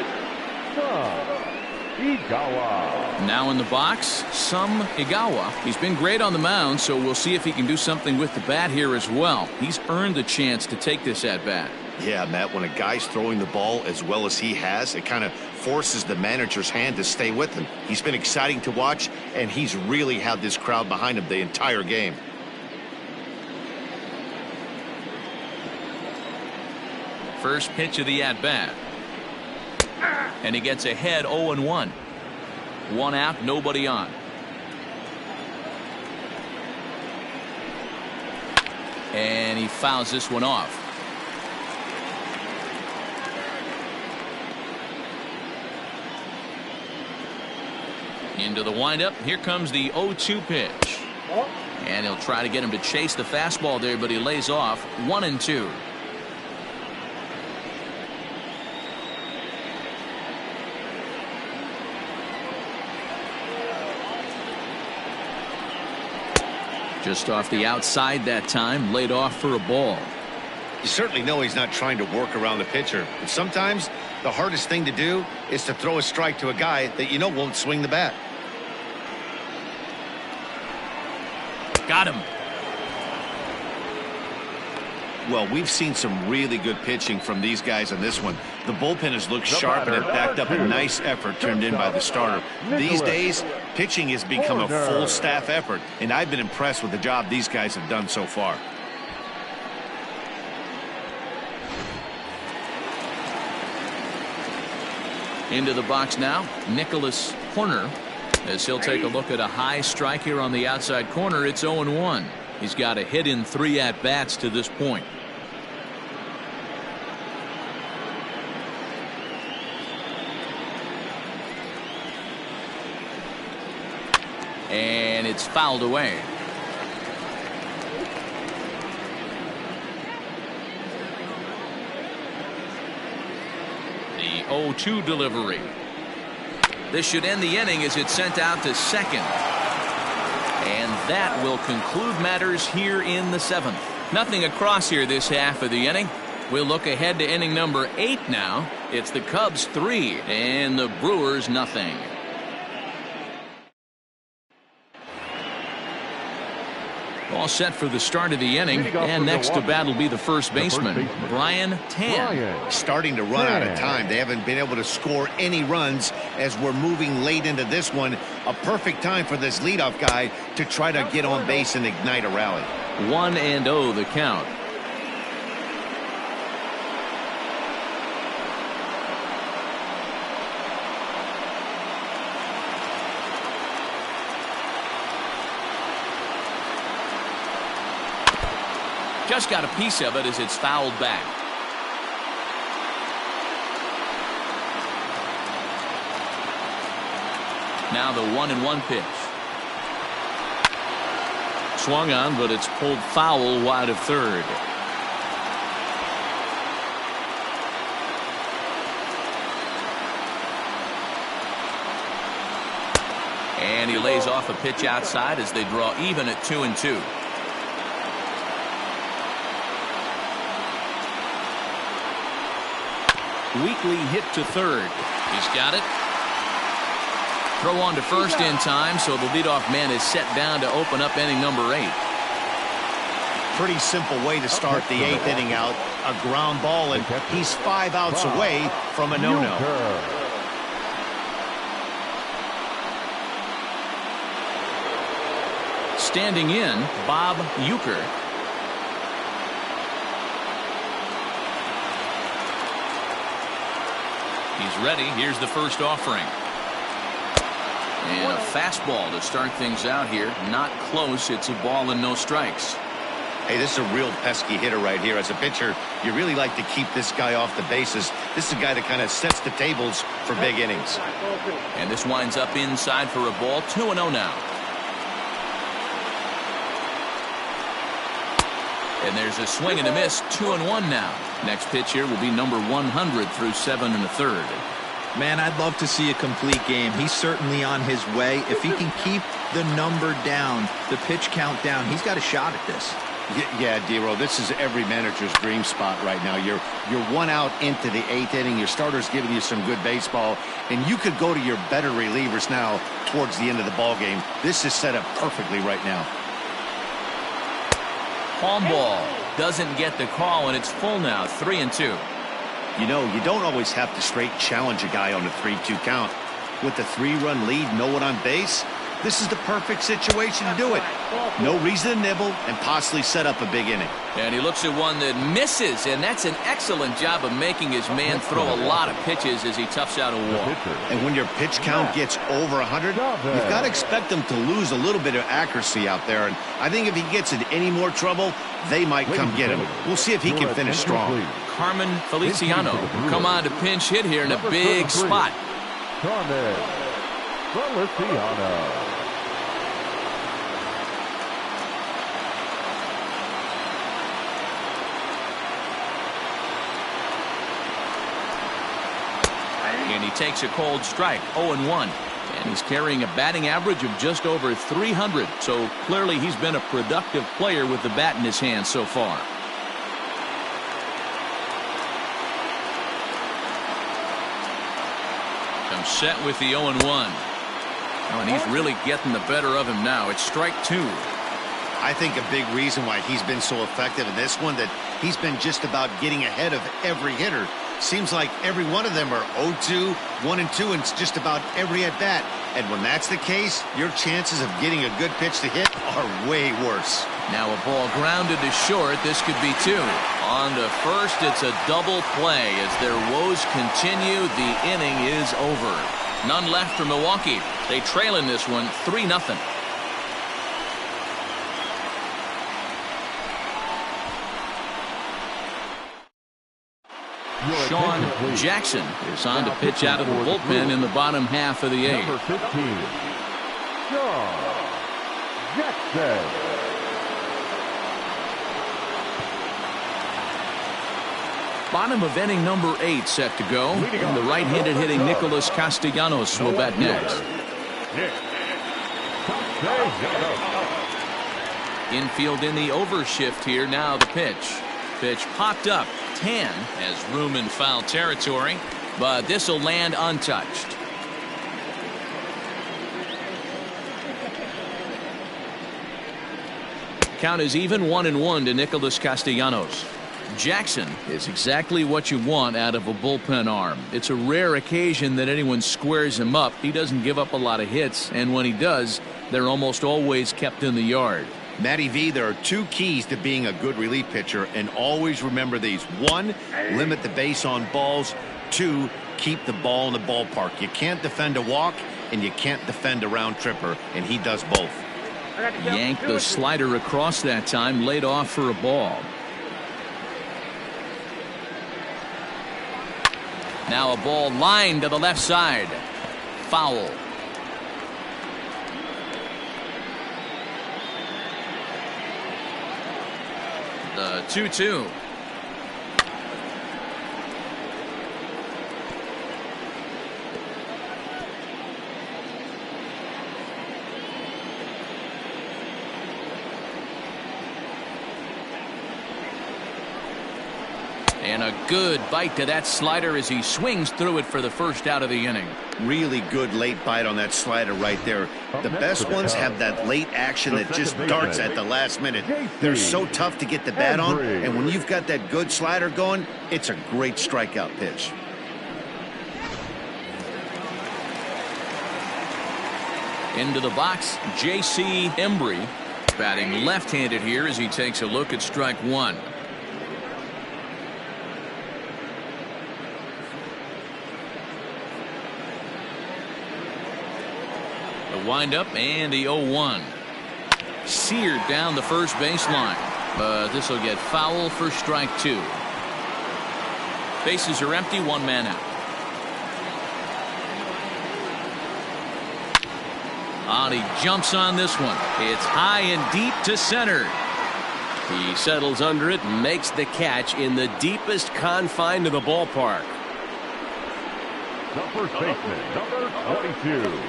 Igawa. Now in the box, Some Igawa. He's been great on the mound, so we'll see if he can do something with the bat here as well. He's earned a chance to take this at bat. Yeah, Matt, when a guy's throwing the ball as well as he has, it kind of forces the manager's hand to stay with him. He's been exciting to watch, and he's really had this crowd behind him the entire game. First pitch of the at-bat. And he gets ahead 0-1. One out, nobody on. And he fouls this one off. Into the windup. Here comes the 0-2 pitch. And he'll try to get him to chase the fastball there, but he lays off 1-2. Just off the outside that time, laid off for a ball. You certainly know he's not trying to work around the pitcher. But sometimes the hardest thing to do is to throw a strike to a guy that you know won't swing the bat. Got him. Well, we've seen some really good pitching from these guys on this one. The bullpen has looked sharp and it backed up a nice effort turned in by the starter. These days, pitching has become a full staff effort, and I've been impressed with the job these guys have done so far. Into the box now, Nicholas Horner, as he'll take a look at a high strike here on the outside corner. It's 0-1. He's got a hit in 3 at-bats to this point. And it's fouled away. The 0-2 delivery. This should end the inning as it's sent out to second. And that will conclude matters here in the 7th. Nothing across here this half of the inning. We'll look ahead to inning number 8 now. It's the Cubs 3 and the Brewers nothing. All set for the start of the inning, and next to bat will be the first baseman, Brian Tan. Starting to run out of time. They haven't been able to score any runs as we're moving late into this one. A perfect time for this leadoff guy to try to get on base and ignite a rally. 1-0 the count. Just got a piece of it as it's fouled back. Now the 1-1 pitch. Swung on, but it's pulled foul wide of third. And he lays off a pitch outside as they draw even at 2-2. Weekly hit to third. He's got it. Throw on to first in time, so the leadoff man is set down to open up inning number 8. Pretty simple way to start the 8th inning out. A ground ball, and he's 5 outs away from a no-no. Standing in, Bob Uecker. He's ready. Here's the first offering. And a fastball to start things out here. Not close. It's a ball and no strikes. Hey, this is a real pesky hitter right here. As a pitcher, you really like to keep this guy off the bases. This is a guy that kind of sets the tables for big innings. And this winds up inside for a ball. 2-0 now. And there's a swing and a miss. 2-1 now. Next pitch here will be number 100 through 7 1/3. Man, I'd love to see a complete game. He's certainly on his way. If he can keep the number down, the pitch count down, he's got a shot at this. Yeah, D-Row, this is every manager's dream spot right now. You're 1 out into the 8th inning. Your starter's giving you some good baseball, and you could go to your better relievers now towards the end of the ball game. This is set up perfectly right now. Palm ball doesn't get the call, and it's full now. 3-2. You know, you don't always have to straight challenge a guy on a 3-2 count. With the 3-run lead, no one on base, this is the perfect situation to do it. No reason to nibble and possibly set up a big inning. And he looks at one that misses, and that's an excellent job of making his man throw a lot of pitches as he toughs out a wall. And when your pitch count gets over 100, you've got to expect them to lose a little bit of accuracy out there. And I think if he gets in any more trouble, they might come get him. We'll see if he can finish strong. Carmen Feliciano come on to pinch hit here in a big spot. Carmen Feliciano. And he takes a cold strike. 0-1. And he's carrying a batting average of just over 300. So clearly he's been a productive player with the bat in his hand so far. Comes set with the 0-1. Oh, and he's really getting the better of him now. It's strike 2. I think a big reason why he's been so effective in this one, that he's been just about getting ahead of every hitter. Seems like every one of them are 0-2, 1-2, and it's just about every at-bat. And when that's the case, your chances of getting a good pitch to hit are way worse. Now a ball grounded to short. This could be 2. On to first, it's a double play. As their woes continue, the inning is over. None left for Milwaukee. They trail in this one 3-0. Sean Jackson is on to pitch out of the bullpen in the bottom half of the 8th. Number 15, Sean Jackson. Bottom of inning number 8 set to go. And the right-handed hitting Nicholas Castellanos will bat next. Infield in the overshift here. Now the pitch. Pitch popped up. 10 has room in foul territory, but this will land untouched. Count is even. 1-1 to Nicholas Castellanos. Jackson is exactly what you want out of a bullpen arm. It's a rare occasion that anyone squares him up. He doesn't give up a lot of hits, and when he does, they're almost always kept in the yard. Matty V, there are 2 keys to being a good relief pitcher, and always remember these. 1, limit the base on balls. 2, keep the ball in the ballpark. You can't defend a walk, and you can't defend a round tripper, and he does both. Yanked the slider across that time, laid off for a ball. Now a ball lined to the left side. Foul. The 2-2. And a good bite to that slider as he swings through it for the first out of the inning. Really good late bite on that slider right there. The best ones have that late action that just darts at the last minute. They're so tough to get the bat on, and when you've got that good slider going, it's a great strikeout pitch. Into the box, J.C. Embry, batting left-handed here as he takes a look at strike one. Windup and the 0-1. Seared down the first baseline, but this will get foul for strike two. Bases are empty, one man out. And he jumps on this one. It's high and deep to center. He settles under it and makes the catch in the deepest confine of the ballpark. The first baseman, number 22.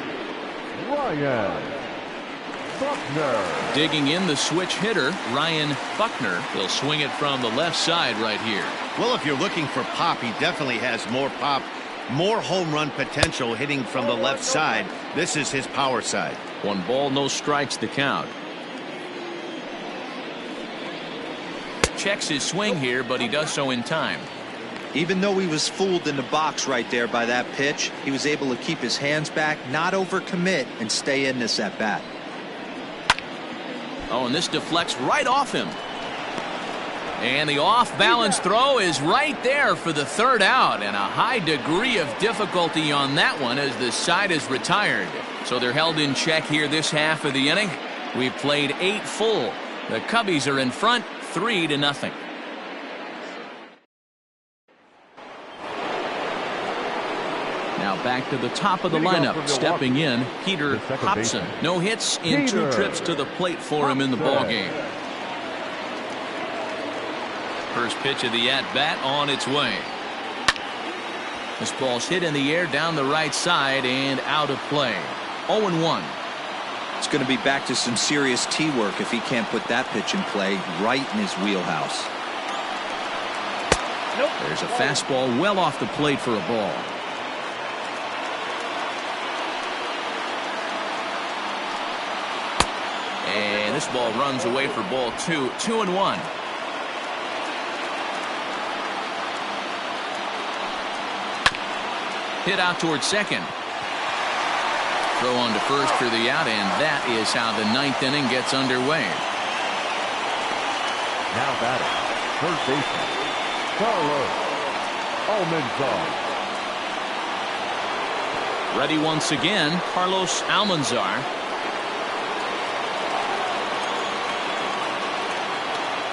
Ryan Buckner. Digging in the switch hitter, Ryan Buckner. He'll swing it from the left side right here. Well, if you're looking for pop, he definitely has more pop, more home run potential hitting from the left side. This is his power side. 1 ball, no strikes the count. Checks his swing here, but he does so in time. Even though he was fooled in the box right there by that pitch, he was able to keep his hands back, not overcommit, and stay in this at bat. Oh, and this deflects right off him. And the off-balance throw is right there for the third out, and a high degree of difficulty on that one as the side is retired. So they're held in check here this half of the inning. We've played 8 full. The Cubbies are in front 3-0. Now back to the top of the lineup. Stepping in, Peter Hobson. No hits in 2 trips to the plate for him in the ballgame. First pitch of the at-bat on its way. This ball's hit in the air down the right side and out of play. 0-1. It's going to be back to some serious tee work if he can't put that pitch in play right in his wheelhouse. There's a fastball well off the plate for a ball. And this ball runs away for ball 2. 2-1. Hit out towards second. Throw on to first for the out, and that is how the 9th inning gets underway. Now batting, first baseman, Carlos Almanzar. Ready once again, Carlos Almanzar.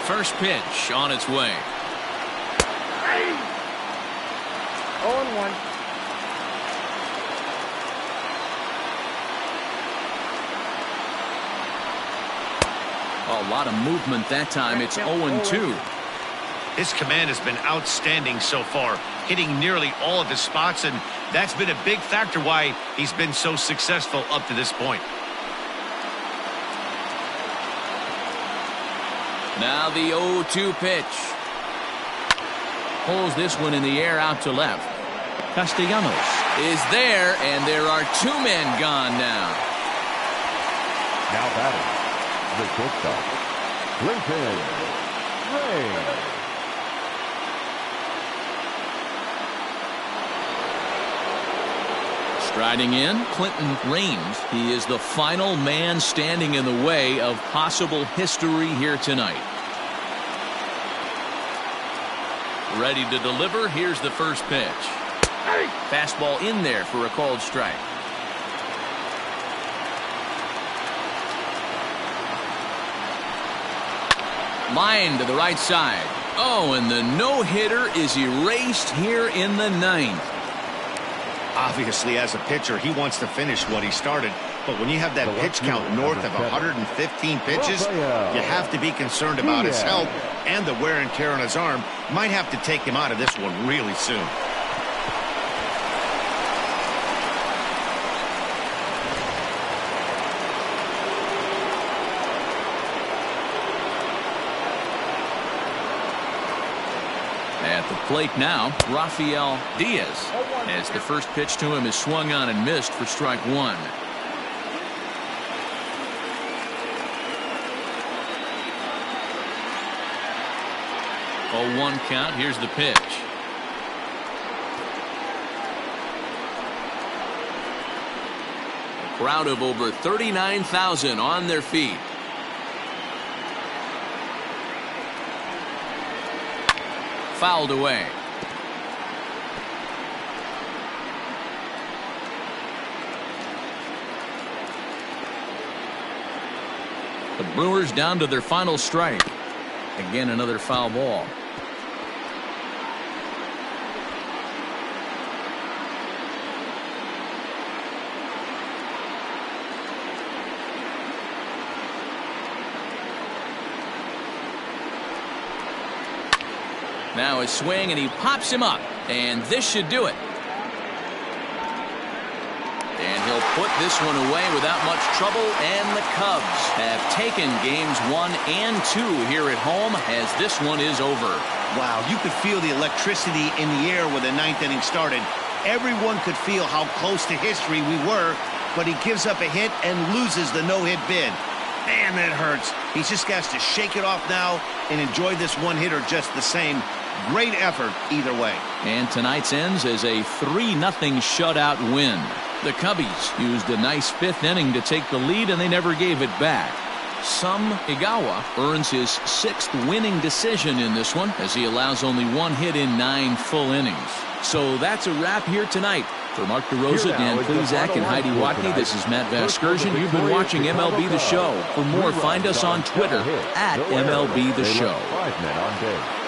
First pitch on its way. 0-1. A lot of movement that time. It's 0-2. His command has been outstanding so far, hitting nearly all of his spots, and that's been a big factor why he's been so successful up to this point. Now the 0-2 pitch. Pulls this one in the air out to left. Castellanos is there, and there are 2 men gone now. Now batting, the shortstop, Clinton Ray. Striding in, Clinton Raines. He is the final man standing in the way of possible history here tonight. Ready to deliver. Here's the first pitch. Fastball in there for a called strike. Line to the right side. Oh, and the no-hitter is erased here in the 9th. Obviously, as a pitcher, he wants to finish what he started. But when you have that pitch count north of 115 pitches, you have to be concerned about his health and the wear and tear on his arm. Might have to take him out of this one really soon. At the plate now, Rafael Diaz, as the first pitch to him is swung on and missed for strike one. 0-1 count. Here's the pitch. A crowd of over 39,000 on their feet. Fouled away. The Brewers down to their final strike. Again, another foul ball. Now a swing, and he pops him up, and this should do it. And he'll put this one away without much trouble, and the Cubs have taken games 1 and 2 here at home, as this one is over. Wow, you could feel the electricity in the air when the ninth inning started. Everyone could feel how close to history we were, but he gives up a hit and loses the no-hit bid. Man, that hurts. He just has to shake it off now and enjoy this one-hitter just the same. Great effort either way. And tonight's ends as a 3-0 shutout win. The Cubbies used a nice 5th inning to take the lead, and they never gave it back. Igawa earns his 6th winning decision in this one, as he allows only 1 hit in 9 full innings. So that's a wrap here tonight. For Mark DeRosa, Dan Plezak, and Heidi Watney, this is Matt Vasgersian. You've been watching MLB The Show. For more, find us on Twitter at MLB The Show. 5 men on base.